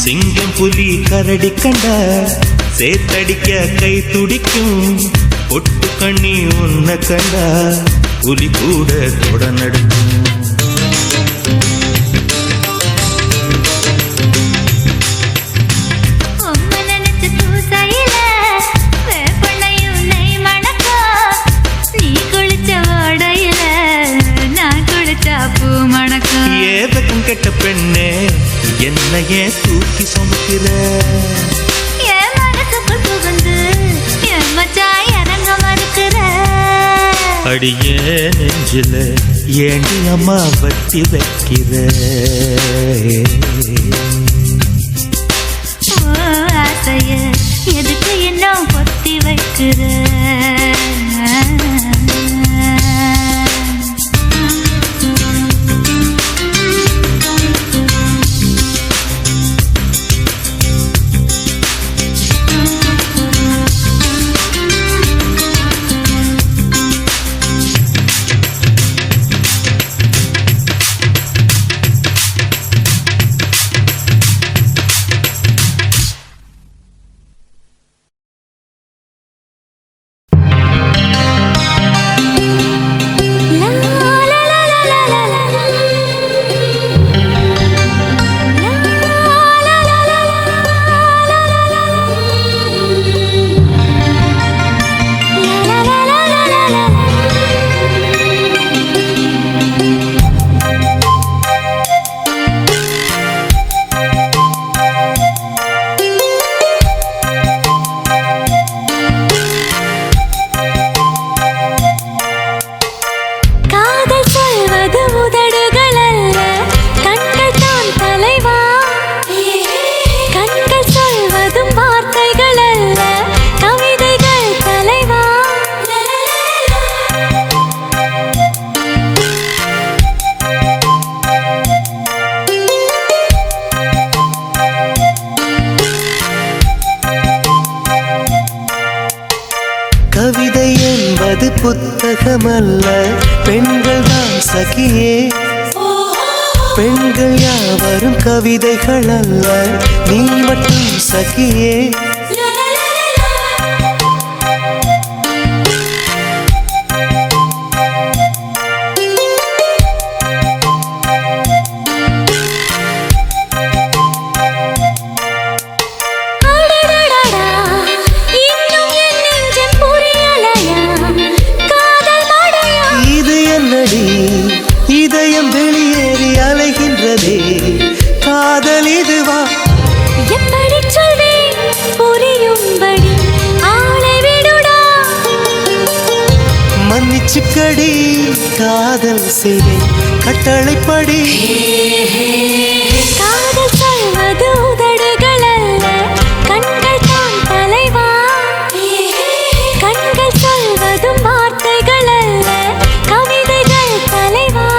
சிங்கம் புலி கரடி கண்டா சேத்தடிக்க கை துடிக்கும் பொட்டு கண்ணி உன்னை கண்டா புலி கூட தொட நடுக்கும் ஏதக்கும் கெட்ட பெண்ணே என்னையே தூக்கி சுமக்கிற அடியே நெஞ்சில ஏண்டி அம்மா வட்டி வைக்கிற ஆசைய எதுக்கு இன்னும் பொத்தி வைக்கிற கவிதை என்பது புத்தகமல்ல பெண்கள் தான் சகியே பெண்கள் யாவரும் கவிதைகள் அல்ல நீ மட்டும் சகியே இதயம் வெளியேறி அலைகின்றதே காதல் இதுவா எப்படி சொல்வேன் புரியும்படி ஆளை விடுடா மன்னிச்சுக்கடி காதல் செய்வேன் கட்டளைப்படி காதல் சொல்வது உதடுகள் அல்ல கண்கள் தான் தலைவா கண்கள் சொல்வதும் வார்த்தைகள் அல்ல கவிதைகள் தலைவா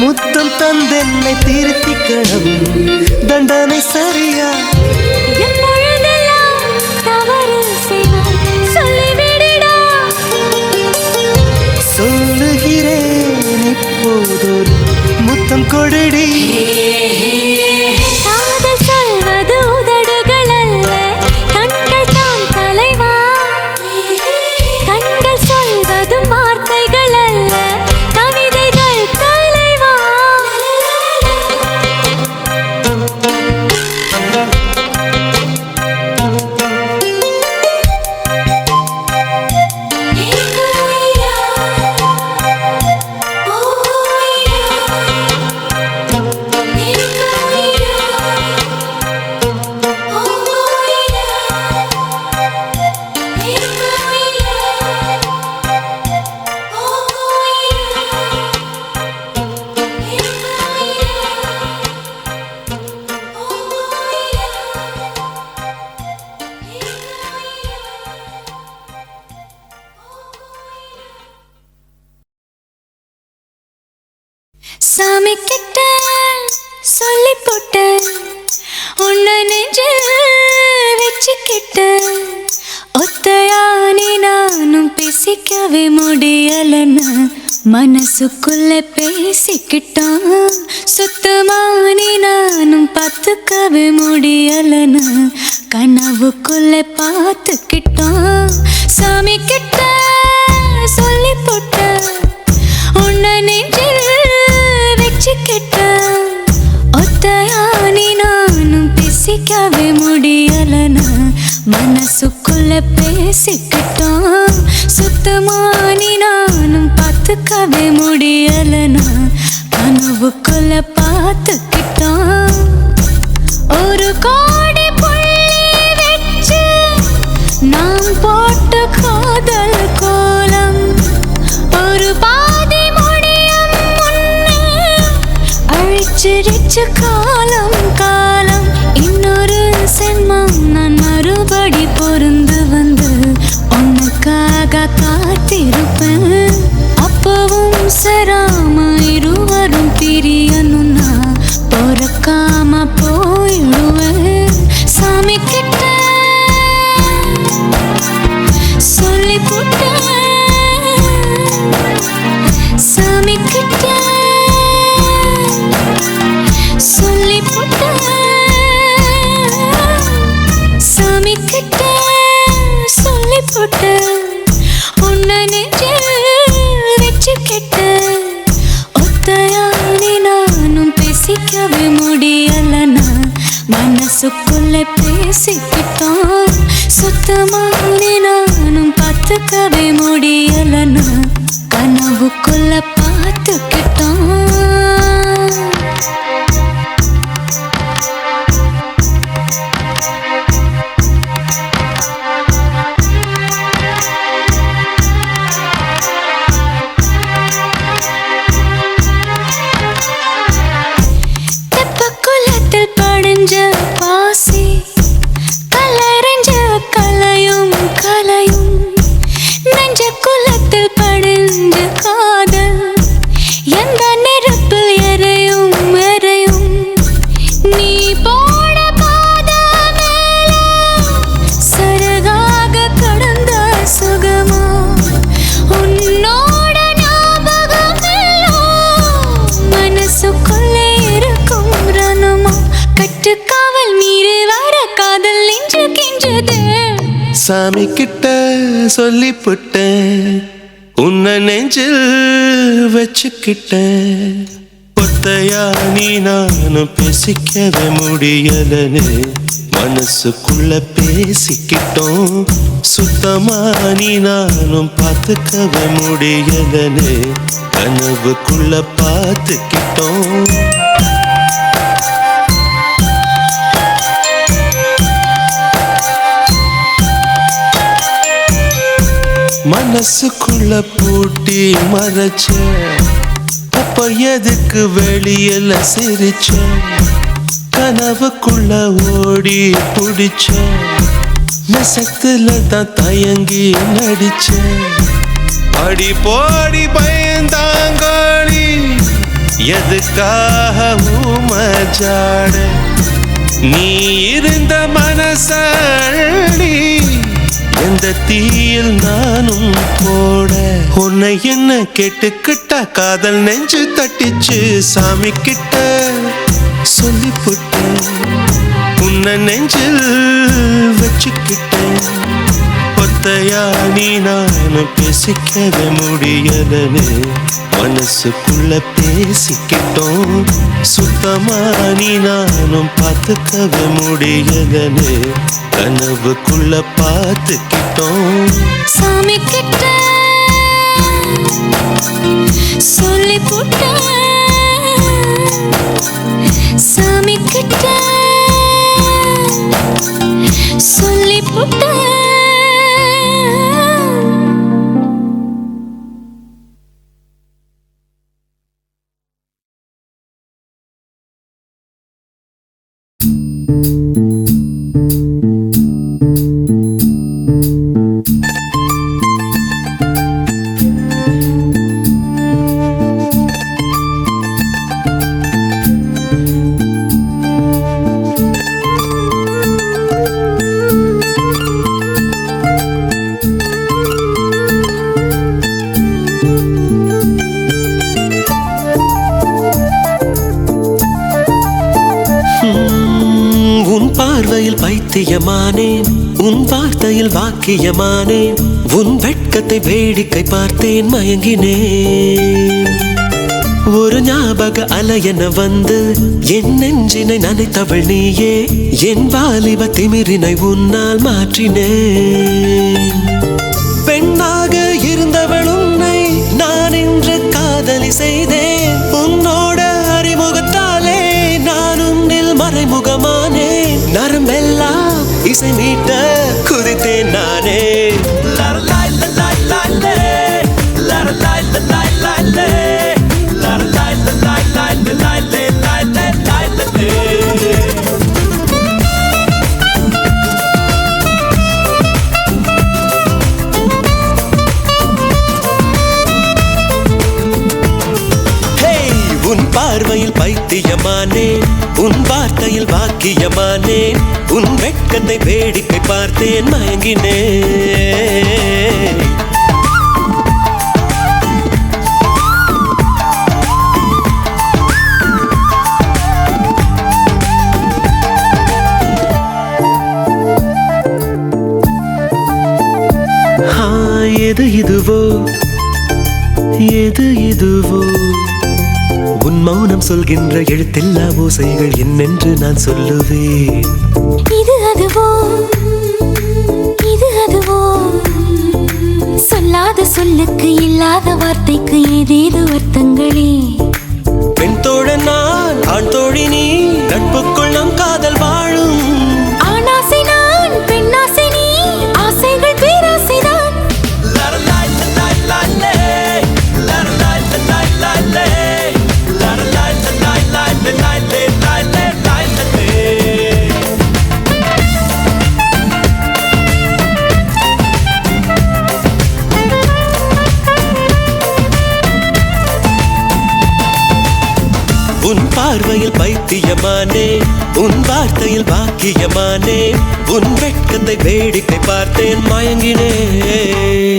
முத்தம் தந்தென்னை திருத்திக்கணும் தண்டனை சரியா எப்பொழுதெல்லாம் தவறு செய்வாய் சொல்லிவிடடா சொல்லுகிறேன் இப்போதொரு முத்தம் கொடடி காதல் சொல்வது உதடுகள் அல்ல கண்கள் தான் தலைவா கண்கள் சொல்வதும் வார்த்தைகள் அல்ல கவிதைகள் தலைவா சாமி கிட்ட சொல்லி போட்ட உன்னை நெஞ்சில் வச்சுக்கிட்ட ஒத்தையானி நானும் பேசிக்கவே முடியலன்னு மனசுக்குள்ள பேசிக்கிட்டான் சுத்தமானி நானும் பார்த்துக்கவே முடியலன்னு கனவுக்குள்ள பார்த்துக்கிட்டான் சாமி கிட்ட சொல்லி போட்ட உன்னை நெஞ்சில் வச்சுக்கிட்ட ஒத்தையானி நானும் பேசிக்கவே முடியலன்னு மனசுக்குள்ள பேசிக்கிட்டான் சுத்தமானி நானும் பார்த்துக்கவே முடியலன்னு கனவுக்குள்ள பார்த்துக்கிட்டான் ஒரு கோடி புள்ளி வச்சு நாம் போட்ட காதல் கோலம் ஒரு பாதி முடியும் முன்னே அழிச்சிருச்சு காலம் காலம் இன்னொரு சென்மம் நான் மறுபடி பொருந்து வந்து உனக்காக காத்திருப்பேன் அப்பவும் சராம இருவரும் பிரியணும்னா பொறுக்காம போயிடுவேன் சாமி கிட்ட சொல்லி போட்டேன் சாமி கிட்ட சொல்லி போட்டேன் சாமி கிட்ட சொல்லி போட்டேன் உன்னை நெஞ்சில் வச்சுக்கிட்ட ஒத்தையானி நானும் பேசிக்கவே முடியலன்னா மனசுக்குள்ள பேசிக்கிட்டான் சுத்தமானி நானும் பார்த்துக்கவே முடியலன்னா கனவுக்குள்ள பார்த்துக்கிட்டான் தெப்பக்குளத்தில் படிஞ்ச பாசி கலரஞ்ச கலையும் கலையும் நெஞ்ச குளத்தில் படிஞ்ச காதல் எந்த நெருப்பில் எரையும் எரையும் நீ போட பாத மேல சரகாக கடந்த சுகமா உன்னோட ஞாபகம் எல்லாம் மனசுக்குள்ளே இருக்கும் ரணமா கட்டுக்காவல் மீறி வர காதல் நெஞ்சு கிஞ்சது சாமி கிட்ட சொல்லி போட்டேன் உன்னை நெஞ்சில் வச்சுக்கிட்டேன் ஒத்தையானி நானும் பேசிக்கவே முடியலன்னு மனசுக்குள்ள பேசிக்கிட்டோம் சுத்தமானி நானும் பார்த்துக்கவே முடியலன்னு கனவுக்குள்ள பார்த்துக்கிட்டோம் மனசுக்குள்ள பூட்டி மறைச்ச அப்ப எதுக்கு வெளியில சிரிச்ச கனவுக்குள்ள ஓடி பிடிச்ச நெசத்துல தான் தயங்கி நடிச்ச அடி போடி பயந்தாங்கோடி எதுக்காக ஊமஜாட நீ இருந்த மனசடி எந்த தீயில் நானும் போட உன்னை என்ன கேட்டுக்கிட்ட காதல் நெஞ்சு தட்டிச்சு சாமி கிட்ட சொல்லி போட்டேன் உன்னை நெஞ்சில் வச்சுக்கிட்டேன் ஒத்தையானி நானும் பேசிக்கவே முடியலன்னு மனசுக்குள்ள பேசிக்கிட்டோம் சுத்தமானி நானும் பார்த்துக்கவே முடியலன்னு கனவுக்குள்ள பார்த்துக்கிட்டோம் சாமி கிட்ட சொல்லி போட்டேன் சாமி கிட்ட சொல்லி போட்டேன் பைத்தியமானேன் உன் வார்த்தையில் வாக்கியமானேன் உன் வெட்கத்தை வேடிக்கை பார்த்தேன் மயங்கினேன் ஒரு ஞாபக அலையென வந்து என் நெஞ்சினை நனைத்தவள் நீயே என் வாலிப திமிரினை உன்னால் மாற்றினேன் பெண்ணாக இருந்தவள் உன்னை நான் இன்று காதலி செய்தேன் உன்னோட அறிமுகத்தாலே நான் உன்னில் மறைமுகமானேன் நரம்பெல்லாம் இசை மீட்ட குதித்தேன் நானே உன் பார்வையில் பைத்தியமானேன் உன் வார்த்தையில் வாக்கியமானேன் உன் வெட்கத்தை வேடிக்கை பார்த்தேன் மயங்கினேன் எது இதுவோ எது இதுவோ உன் மௌனம் சொல்கின்ற எழுத்தில்லா ஓசைகள் என்னென்று நான் சொல்லுவேன் இது அதுவோ சொல்லாத சொல்லுக்கு இல்லாத வார்த்தைக்கு ஏதேது அர்த்தங்களே பெண் தோழன் நான் ஆண் தோழி நீ நட்புக்குள் நம் காதல் வாழும் ஆணாசை நான் பெண்ணாசை நீ ஆசைகள் பேராசைதான் உன் பார்வையில் பைத்தியமானேன் உன் வார்த்தையில் வாக்கியமானேன் உன் வெட்கத்தை வேடிக்கை பார்த்தேன் மயங்கினேன்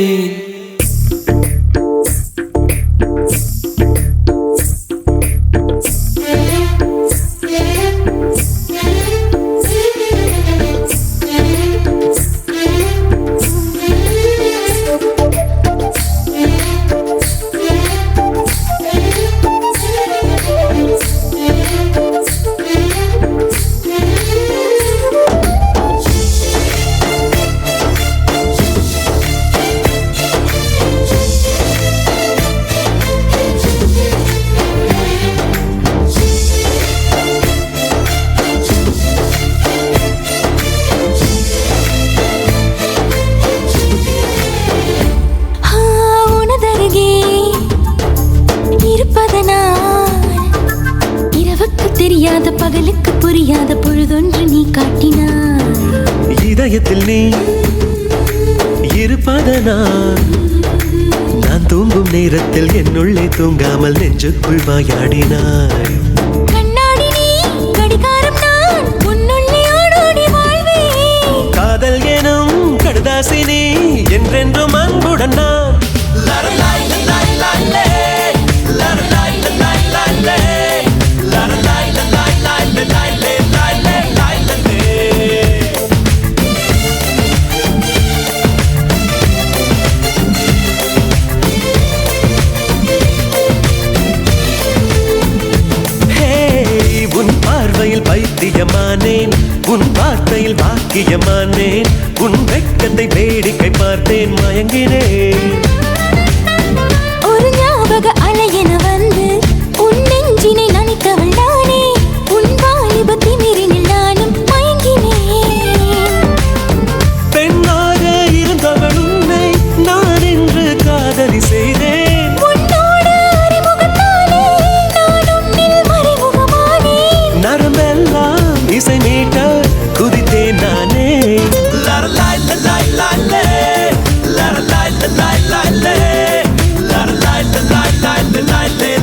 தெரியாத பகலுக்கு புரியாத பொழுதொன்று நீ காட்டினாய் இதயத்தில் நீ இருப்பதனால் நான் தூங்கும் நேரத்தில் என்னுள்ளே தூங்காமல் நெஞ்சுக்குள் வாயாடினாய் கண்ணாடி நீ கடிகாரம் நான் உன்னுள்ளே ஓடோடி வாழ்வேன் காதல் எனும் கடுதாசி நீ என்றென்றும் அன்புடன் நான் பைத்தியமானேன் உன் வார்த்தையில் வாக்கியமானேன் உன் வெட்கத்தை வேடிக்கை பார்த்தேன் மயங்கினேன் ஒரு ஞாபக அலையென வந்து உன் நெஞ்சினை நனைத்தவள் நானே உன் வாலிப திமிரினில் நானும் மயங்கினேன் பெண்ணாக இருந்தவள் உன்னை நான் இன்று காதலி செய்தேன் உன்னோடு அறிமுகத்தாலே நான் உன்னில் மறைமுகமானேன் நரம்பெல்லாம் இசை மீட்ட குதித்தேன் நானே la la la la la la la la la la la la la la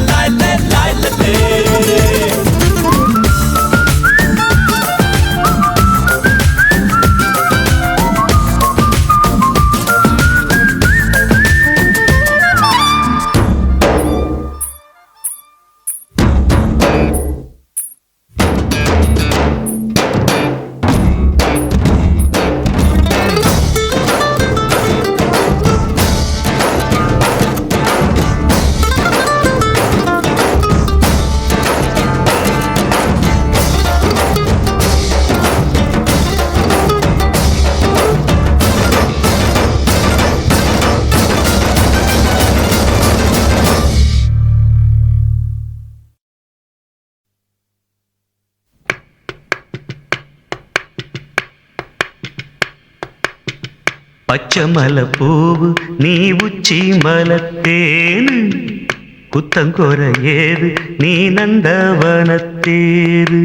பச்சை மலை பூவு நீ உச்சி மலத்தேனு குத்தங்கொர ஏது நீ நந்தவனத்தேரு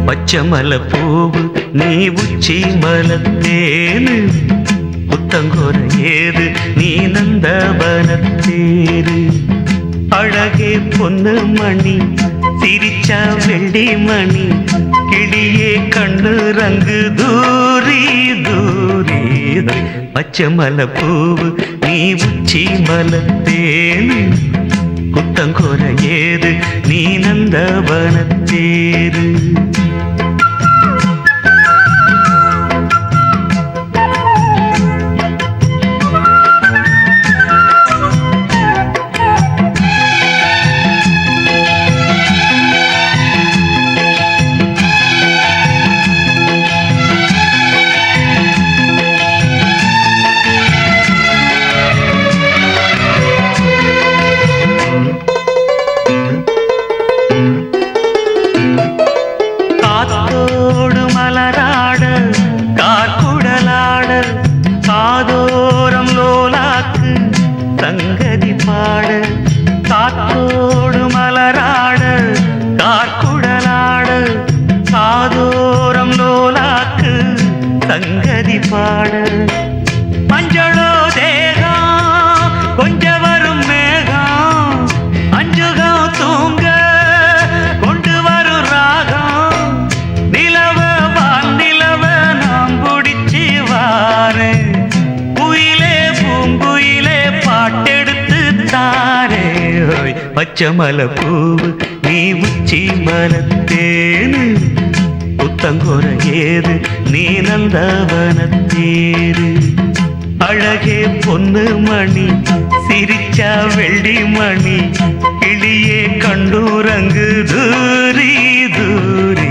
பச்சை மலை பூவு நீ உச்சி மலத்தேனு குத்தங்கொர ஏது நீ நந்தவனத்தேரு அழகே பொண்ணு மணி சிரிச்சா வெள்ளி மணி கிளியே கண்ணு ரங்கு தூரி தூரி பச்சை மலை பூவு நீ உச்சி மலத்தேனு குத்தங்கொர ஏது நீ நந்தவனத்தேரு சங்கதி பாட மஞ்சளோ தேகம் கொஞ்சம் வரும் மேகம் அஞ்சுகம் தூங்க கொண்டு வரும் ராகம் நிலவ வானிலவ நாம் பிடிச்சி வாரே குயிலே பூங்குயிலே பாட்டெடுத்து தாரே பச்சை மலை பூவு நீ உச்சி மலத்தேனு குத்தங்கொர ஏது நீ நந்தவனத்தேரு அழகே பொண்ணு மணி சிரிச்சா வெள்ளி மணி கிளியே கண்டூரங்கு தூரி தூரி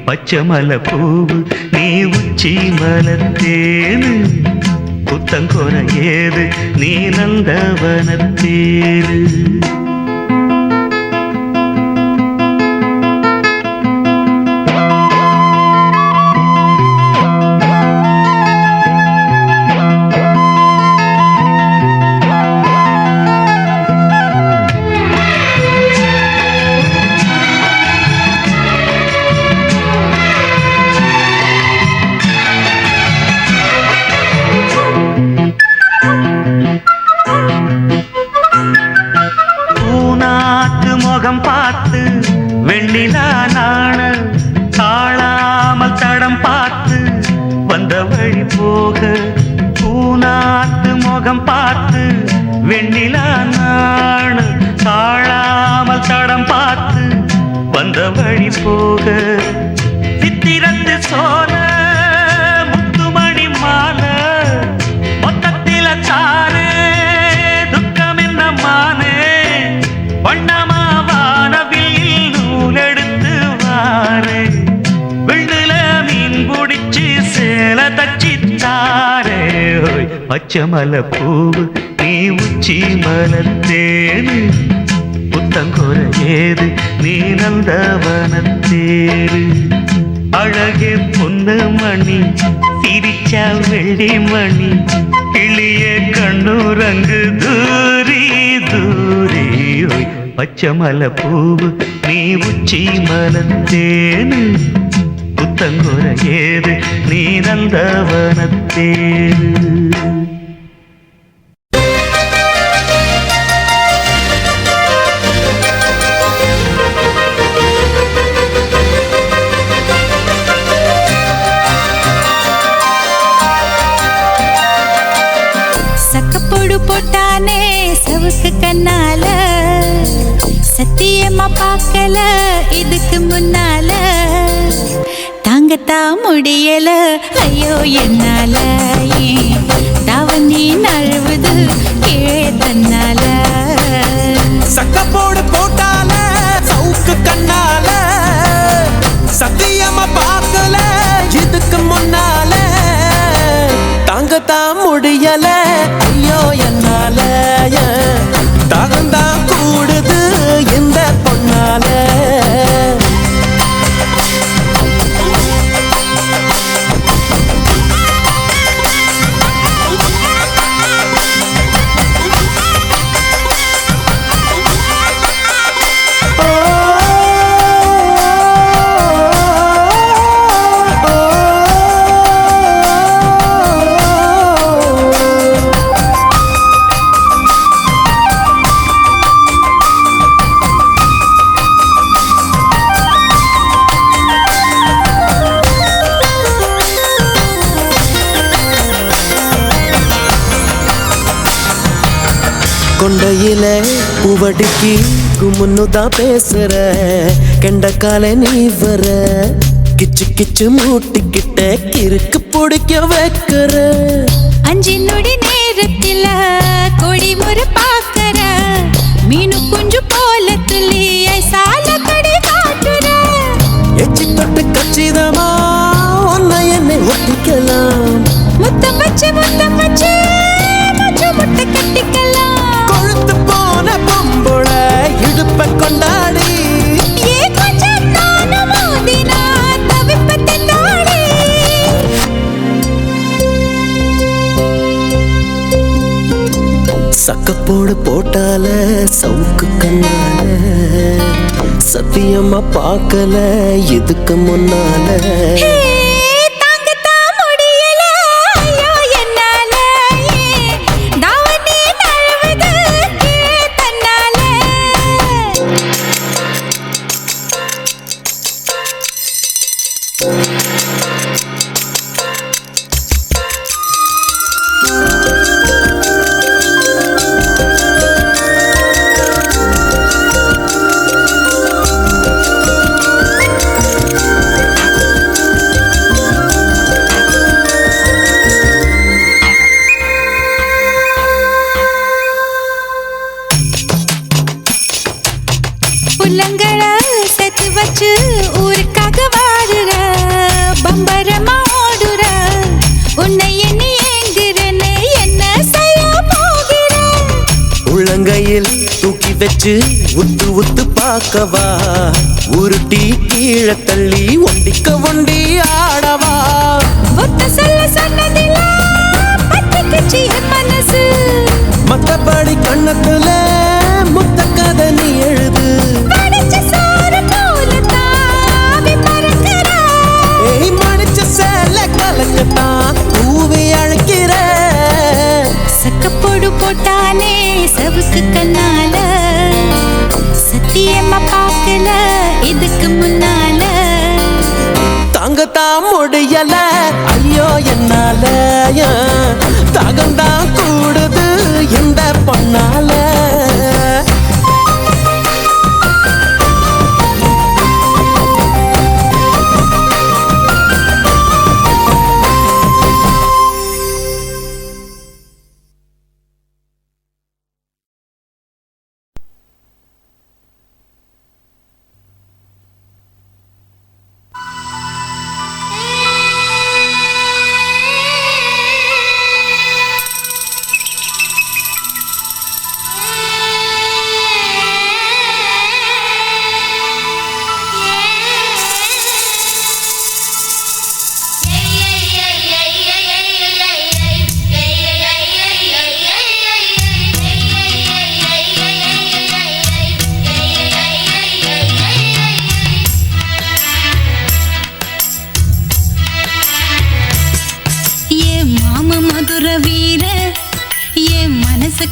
பச்சை மலை பூவு நீ உச்சி மலத்தேனு குத்தங்கொர ஏது நீ நந்தவனத்தேரு முகம் பார்த்து வெண்ணிலா நாண தாழாமல் தடம் பார்த்து வந்த வழி போக பூநாத்து முகம் பார்த்து வெண்ணிலா நாண தாழாமல் தடம் பார்த்து வந்த வழி போக சித்திரத்து சோல முத்துமணி மாலை மொத்தத்தில தாரே துக்கம் என்ன மானே வண்ணமா பச்சை மலை பூவு நீ உச்சி மலத்தேனு குத்தங்கொர ஏது நீ நந்தவனத்தேரு அழகே பொண்ணு மணி சிரிச்சா வெள்ளி மணி கிளியே கண்ணூரங்கு தூரி தூரி பச்சை மலை பூவு நீ உச்சி மலத்தேனு குத்தங்கொர ஏது நீ நந்தவனத்தேரு சக்கப்போடு போட்டானே சவுக்கு கண்ணால சத்தியமா பார்க்கல இதுக்கு முன்னால தாங்கத்தா முடியல ஐயோ என்னால தாவணி நழுவுது கீழே தன்னால சக்கப்போடு போட்டால சவுக்கு கண்ணால சத்தியமா பார்க்கல இதுக்கு முன்னால தாங்கத்தான் முடியல ஐயோ என்னால தாகந்தான் கொண்டையில பூவடிக்கு குமுன்னுதான் பேசுற கெண்டக்கால நீ வர கிச்சு கிச்சு மூட்டிக்கிட்ட கிறுக்கு பிடிக்க வைக்கிற 5 நொடி நேரத்தில கொடி முறை பாக்கற மீனு குஞ்சு போல துள்ளி ஐசால கடி காட்டுற எச்சி தொட்டு கச்சிதமா ஒன்ன என்னை ஒட்டிக்கலாம் முத்தம் வச்சு முச்ச முட்டை கட்டிக்கலாம் கொழுத்து போன பொம்புள இடுப்ப கொண்டாடி ஏ கொஞ்சம் நானும் மோதினா தவிப்பத்தை தாடி சக்கப்போடு போட்டால சவுக்கு கண்ணால சத்தியமா பார்க்கல எதுக்கு முன்னால புல்லங்களை சேர்த்து வச்சு ஊருக்காக வாடுற பம்பரமா ஓடுற உன்னை எண்ணி ஏங்குறன்னு என்ன செய்ய போகிற உள்ளங்கையில் தூக்கி வச்சு உத்து உத்து பார்க்கவா உருட்டி கீழே தள்ளி ஒண்டிக்க ஒண்டி ஆடவா ஒத்த சொல்ல சொன்னதில்ல பத்திக்குச்சு என் மனசு மத்தபடி கண்ணத்துல முத்த கதை நீ எழுது படிச்ச சார போல தாவி பறக்கிற ஏய் மடிச்ச சேல கலக்கத்தான் பூவி அழைக்கிற சக்கப்போடு போட்டானே சவுக்கு கண்ணால சத்தியமா பார்க்கல இதுக்கு முன்னால தாங்கத்தான் முடியல ஐயோ என்னால தாகந்தான் கூடுது இந்த பொண்ணால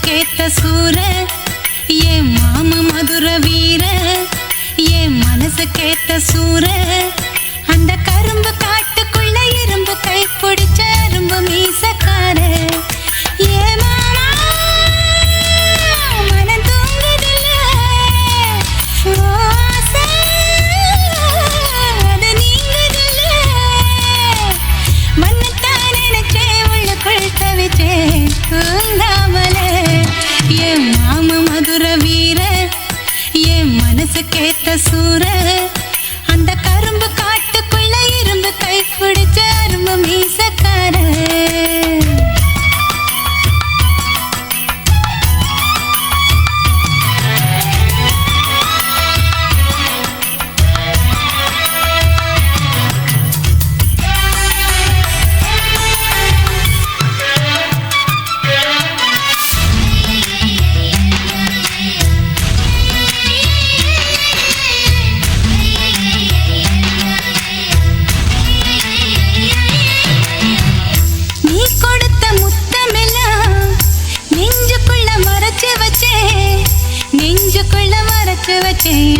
கேத்த சூர ஏ மாம மதுர வீர ஏ மனசு கேத்த சூர அந்த கரும்பு காட்டுக்குள்ள இரும்பு கை பிடிச்ச அரும்பு மீசக்கார ஏ மாமா மனம் தூங்குதில்ல ஆசை அது நீங்குதில்ல மண்ணத்தான் நினைச்சே உள்ளுக்குள் தவிச்சேன் தூங்காமலே ஏ மாம மதுர வீர ஏ மனசு கேத்த சூர அந்த கரும்பு காட்டுக்குள்ள இரும்பு கை பிடிச்ச அரும்பு மீசக்கார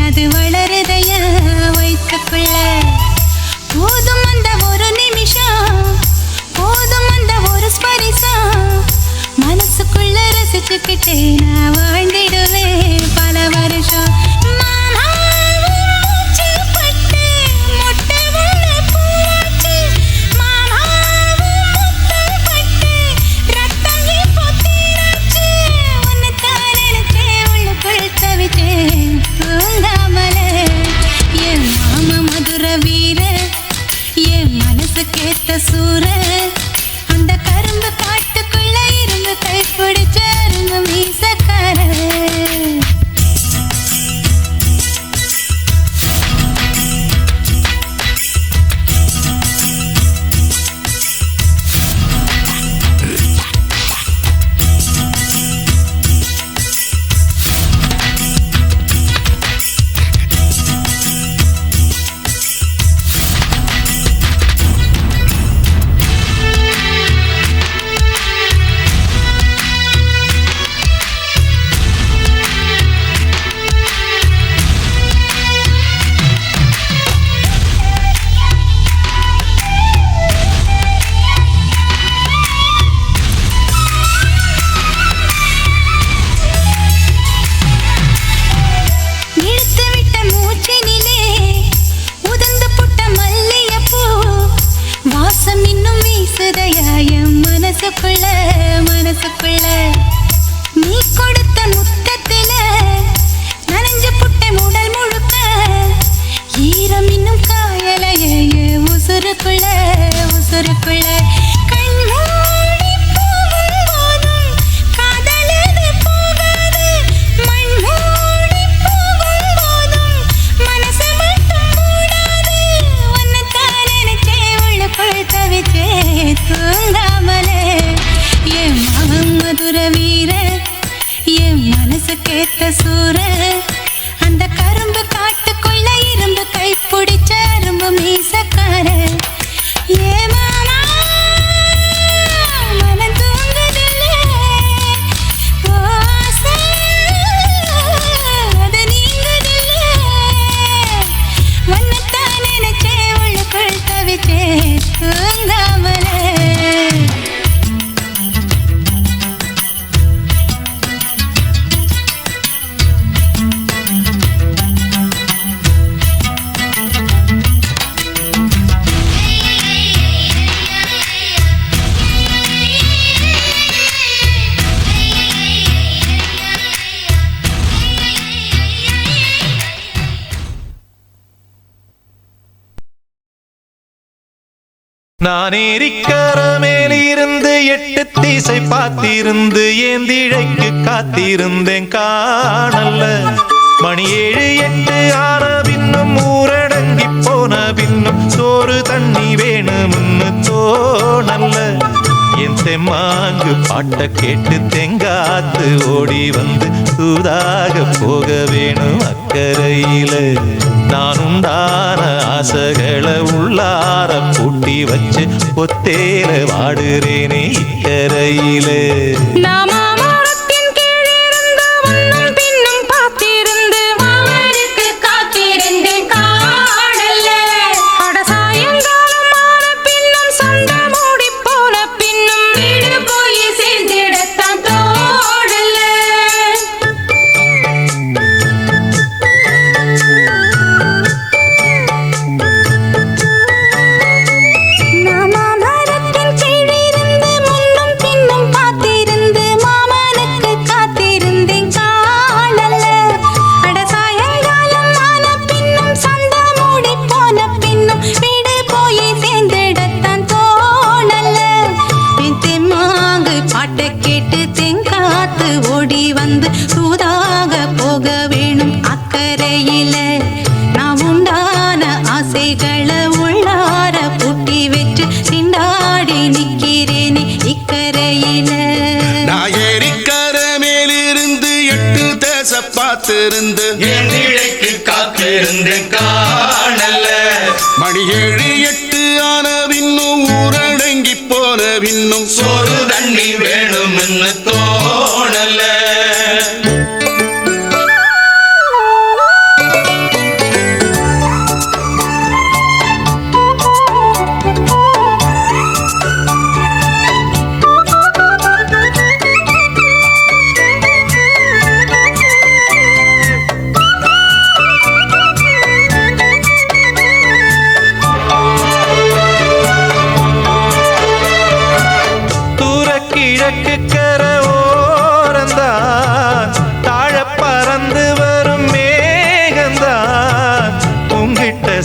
அது வளருதைய வயிற்றுக்குள்ள போதும் அந்த ஒரு நிமிஷம் போதும் அந்த ஒரு ஸ்பரிசம் மனசுக்குள்ள ரசிச்சுக்கிட்டே நான் வாழ்ந்திடுவேன் பல வருஷம். கேட்ட சூர அந்த கரும்பு காட்டுக்குள்ள இருந்து கைப்பிடிச்ச அரும்பு மீசக்கார. மனசுக்குள்ள நீ கொடுத்த முத்தத்தில நனைஞ்சு புட்டை உடல் முழுக்க ஈரம் இன்னும் காயலையே உசுருக்குள்ள உசுருக்குள்ள. கேட்ட சூர அந்த கரும்பு காட்டுக்குள்ள இருந்து கைப்பிடிச்ச அரும்பு மீசக்கார. ஏமானா மனம் தூங்குதில்ல ஓசை அது நீங்குதில்ல ஒன்னத்தான் நினைச்சே உள்ளுக்குள் தவிச்சே தூங்காமலே. நான் ஏரிக்கர மேலிருந்து 8 திசை பார்த்திருந்து ஏந்திழைக்கு காத்திருந்தேன் காணல்ல. மணி 7 8 ஆன பின்னும் ஊரடங்கி போன பின்னும் சோறு தண்ணி வேணும்னு தோணல்ல. என் தெம்மாங்கு பாட்ட கேட்டு தெங்காத்து ஓடி வந்து சூதாக போக வேணும் அக்கறையில. நான் உண்டான ஆசைகளை உள்ளார பூட்டி வச்சு ஒத்தேல வாடுறேனே இக்கரையில. காத்திருந்து ஏந்திழைக்கு காத்திருந்தேன் காணல்ல. மணி 7 8 ஆன பின்னும் ஊரடங்கி போன பின்னும் சோறு தண்ணி வேணும்னு தோணல.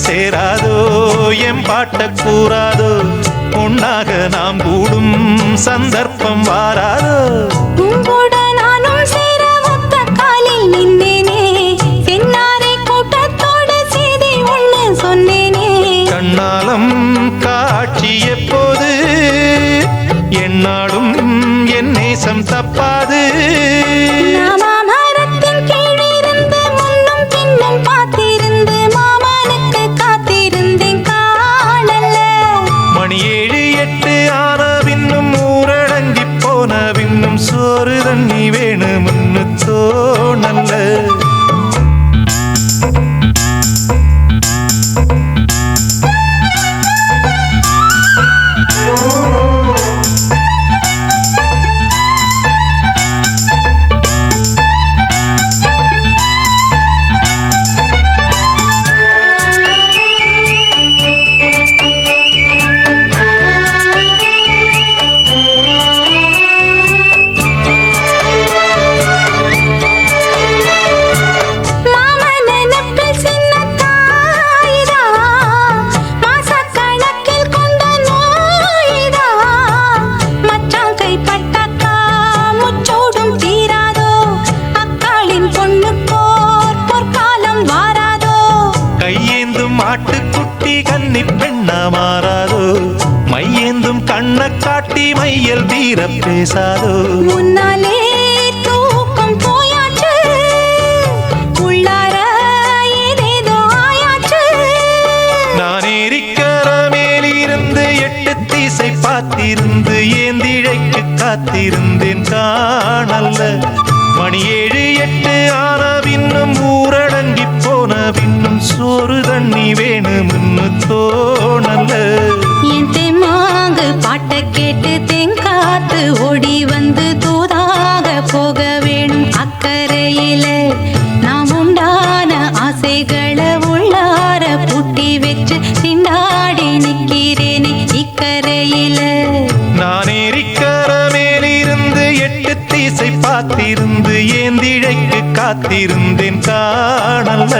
சேராதோ என் பாட்ட கூறாதோ உன்னாக நாம் கூடும் சந்தர்ப்பம் வாராதோ உங்கூட நானும் சேர ஒத்த காலில் நின்னேனே சென்னாரை கூட்டத்தோடு செய்தி ஒண்ணு சொன்னேனே கண்ணாலம் காட்சி எப்போது என்னாலும் என் நேசம் தப்பாது மாமரத்தின் கீழிருந்து முன்னும் பின்னும் பார்த்திருந்து மாமனுக்கு காத்திருந்தேன் காணல மணி 7 8 ஆன பின்னும் ஊரடங்கி போன பின்னும் சோறு தண்ணி வேணும்னு தோணல்ல காட்டி மையல் தீர பேசாதோ முன்னாலே தூக்கம் போயாச்சு உள்ளார ஏதேதோ ஆயாச்சு நான் ஏரிக்கர மேலிருந்து 8 திசை பார்த்திருந்து ஏந்திழைக்கு காத்திருந்தேன் காணல்ல மணி 7 8 ஆன பின்னும் ஊரடங்கி போன பின்னும் சோறு தண்ணி வேணும்னு தோணல்ல என் தெம்மாங்கு பாட்ட கேட்டு தெங்காத்து ஓடி வந்து தூதாக போக வேணும் அக்கறையில நாம் உண்டான ஆசைகளை உள்ளார பூட்டி வச்சு திண்டாடி நிக்கிறேனே இக்கரையில நான் ஏரிக்கர மேலிருந்து 8 திசை பார்த்திருந்து ஏந்திழைக்கு காத்திருந்தேன் காணல்ல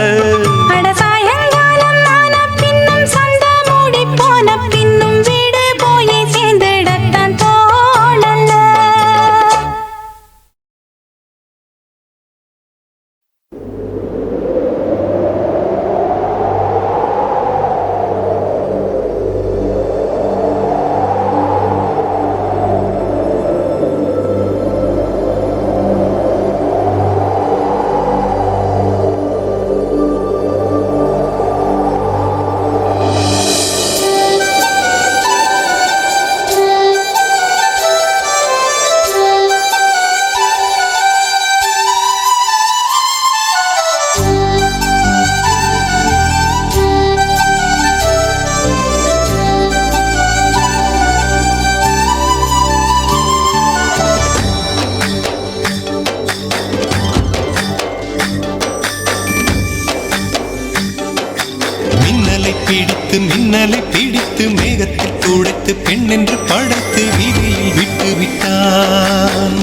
மின்னலை பிடித்து மேகத்தில் துடைத்து பெண் என்று படைத்து வீதியில் விட்டு விட்டான்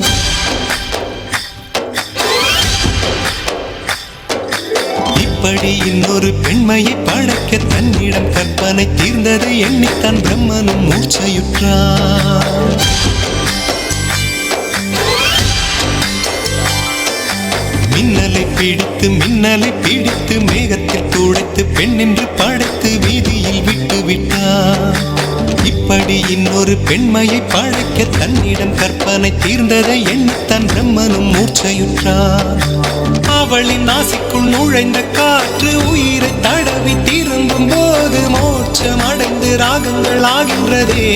இப்படி இன்னொரு பெண்மையை படைக்க தன்னிடம் கற்பனை தீர்ந்ததை எண்ணித்தான் பிரம்மனும் மூர்ச்சையுற்றான் மின்னலை பிடித்து மேகத்தில் துடைத்து பெண் என்று படைத்து வீதியில் விட்டு விட்டான் இப்படி இன்னொரு பெண்மையை படைக்க தன்னிடம் கற்பனை தீர்ந்ததை எண்ணித்தான் பிரம்மனும் மூர்ச்சையுற்றான் அவளின் ஆசைக்குள் நுழைந்த காற்று உயிரை தடவி திரும்பும் போது மோட்சம் அடைந்து ராகங்கள் ஆகின்றதே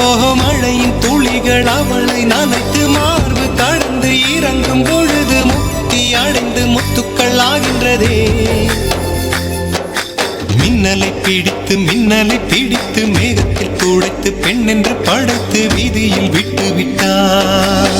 ஓஹோ மழையின் துளிகள் அவளை நனைத்து மார்பு கடந்து இறங்கும் பொழுது முக்தி அடைந்து முத்துக்கள் ஆகின்றதே மின்னலை பிடித்து மேகத்தில் துடைத்து பெண் என்று படைத்து வீதியில் விட்டு விட்டான்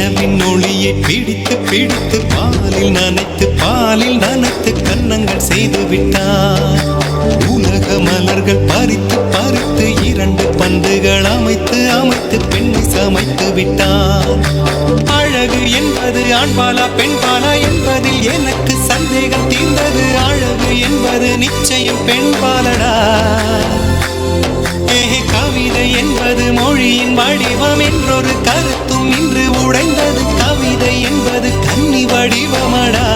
நிலவின் ஒளியை பிடித்து பிடித்து பாலில் நனைத்து கன்னங்கள் செய்து விட்டார். உலக மலர்கள் பறித்து பறித்து 2 பந்துகள் அமைத்து அமைத்து பெண்ணை சமைத்து விட்டார். அழகு என்பது ஆண்பாலா பெண்பாலா என்பதில் எனக்கு சந்தேகம் தீர்ந்தது. அழகு என்பது நிச்சயம் பெண்பாலடா. கவிதை என்பது மொழியின் வடிவம் என்றொரு கருத்தும் இன்று உடைந்தது. கவிதை என்பது கன்னி வடிவமடா.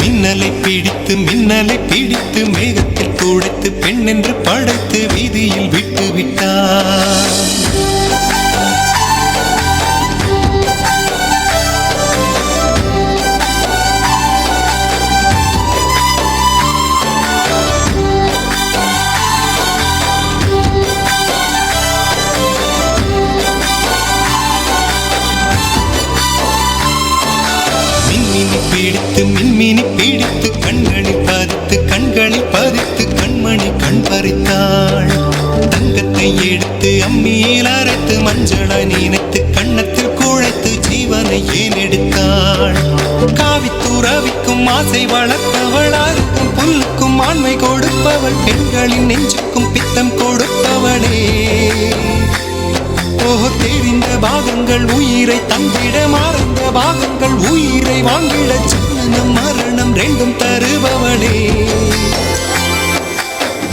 மின்னலை பிடித்து மேகத்தில் துடைத்து பெண் என்று படைத்து வீதியில் விட்டு விட்டார். மின்மினி பிடித்து கண்களில் பதித்து கண்மணி கண் பறித்தாள். தங்கத்தை எடுத்து அம்மியில் அரைத்து மஞ்சளாய் நினைத்து கண்ணத்தில் குழைத்து ஜீவனை ஏன் எடுத்தாள். காவித்துறவிக்கும் ஆசை வளர்ப்பவள், அறுக்கும் புல்லுக்கும் ஆண்மை கொடுப்பவள், பெண்களின் நெஞ்சுக்கும் பித்தம் கொடுப்பவளே. தெரிந்த பாகங்கள் உயிரை தந்திட, மறந்த பாகங்கள் உயிரை வாங்கிட, ஜனனம் மரணம் 2ம் தருபவளே.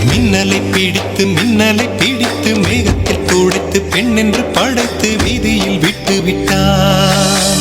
மின்னலை பிடித்து மேகத்தில் துடைத்து பெண் என்று படைத்து வீதியில் விட்டு விட்டார்.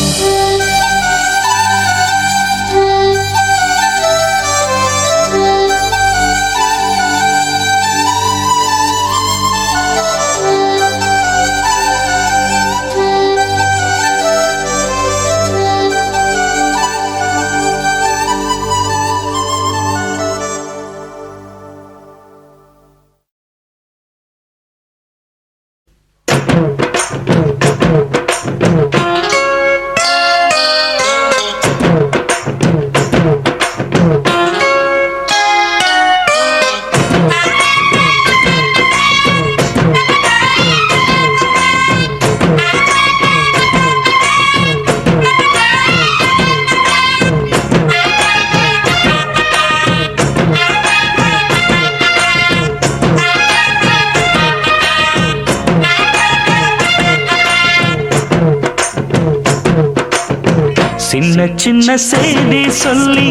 சின்ன சின்ன செய்தி சொல்லி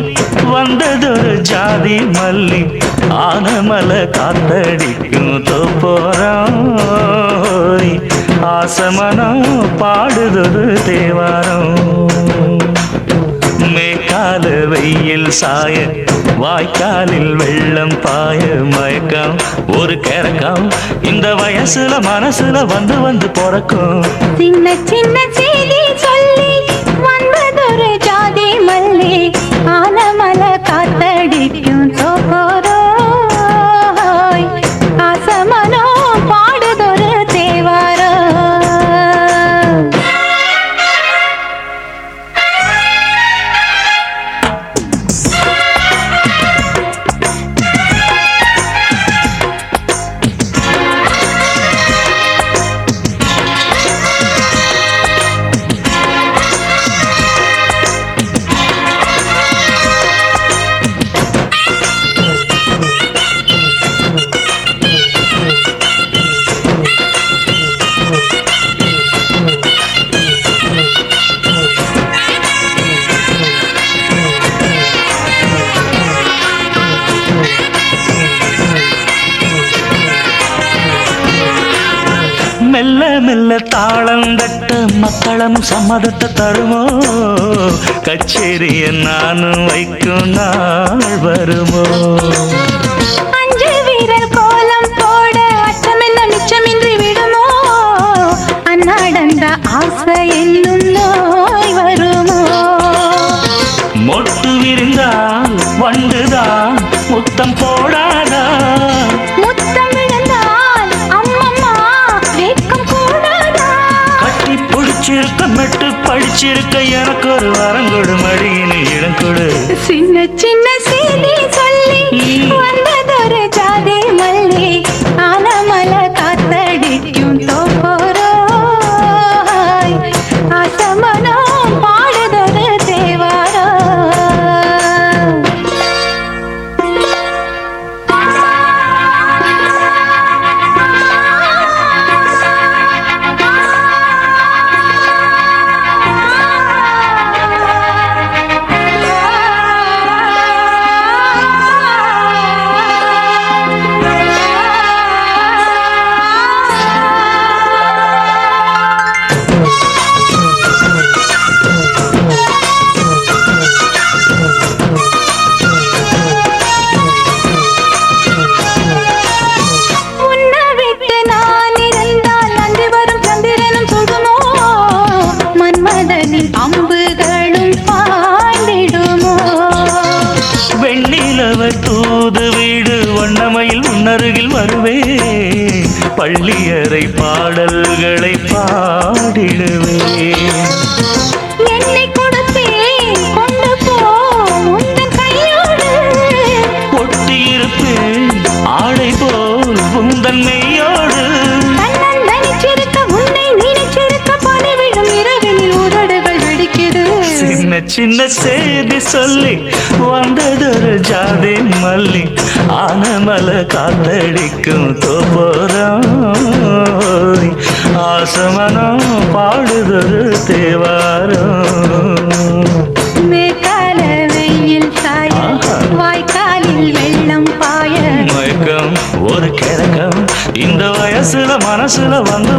வந்ததொரு ஜாதி மல்லி, ஆனமல காத்தடிக்கும் தோப்போரம், ஆசமனம் பாடுதொரு தேவாரம். மேற்கால வெயில் சாய வாய்க்காலில் வெள்ளம் பாய, மயக்கம் ஒரு கிறக்கம் இந்த வயசுல மனசுல வந்து வந்து பிறக்கும். சின்ன சின்ன செய்தி சொல்லி வந்ததொரு ஜாதி மல்லி, ஆனமல காத்தடிக்கும் தோப்போரோய், ஆசமனோ பாடுதொரு தேவாரோ. மெல்ல மெல்ல தாளம் தட்ட மக்களும் சம்மதத்தை தருமோ, கச்சேரிய நானும் வைக்கும் நாள் வருமோ. அஞ்சு வீரர் கோலம் போட அச்சமென்ன மிச்சமின்றி விடுமோ, அந்நாடந்த ஆசை என்னும் நோய் வருமோ. மொட்டு விரிந்தால் வண்டுதான் முத்தம் போடாதா, முத்தம் விழுந்தால் அம்மம்மா வேக்கம் கூடாதா. கட்டி பிடிச்சிருக்க மெட்டு படிச்சிருக்க எனக்கு ஒரு வரங்கொடு, மடியின் இடம் கொடு. சின்ன சின்ன செய்தி சொல்லி வந்ததொரு ஜாதி மல்லி, ஆனமல காத்தடிக்கும் தோப்போரோய், வந்தாய் தூது வீடு வண்ணமையில் உன்னருகில் வருவேன் பள்ளியறை பாடல்களை பாடிடுவேன் என்னை கொடுத்தேன் கொண்டு போ உந்தன் கையோடு ஒட்டியிருப்பேன் ஆடை போல் உந்தன் மெய்யோடு கண்ணன் நினைச்சிருக்க உன்னை நினைச்சிருக்க பணிவிடும் இரவினில் உதடுகள் வெடிக்குது சின்ன சின்ன செய்தி சொல்லி வந்ததொரு ஜாதி மல்லி ஆனமல காத்தடிக்கும் தோப்போரம் ஆசமனம் பாடுதொரு தேவாரம் மேற்கால வெயில் சாய வாய்க்காலில் வெள்ளம் பாய மயக்கம் ஒரு கிழக்கம் இந்த வயசுல மனசுல வந்து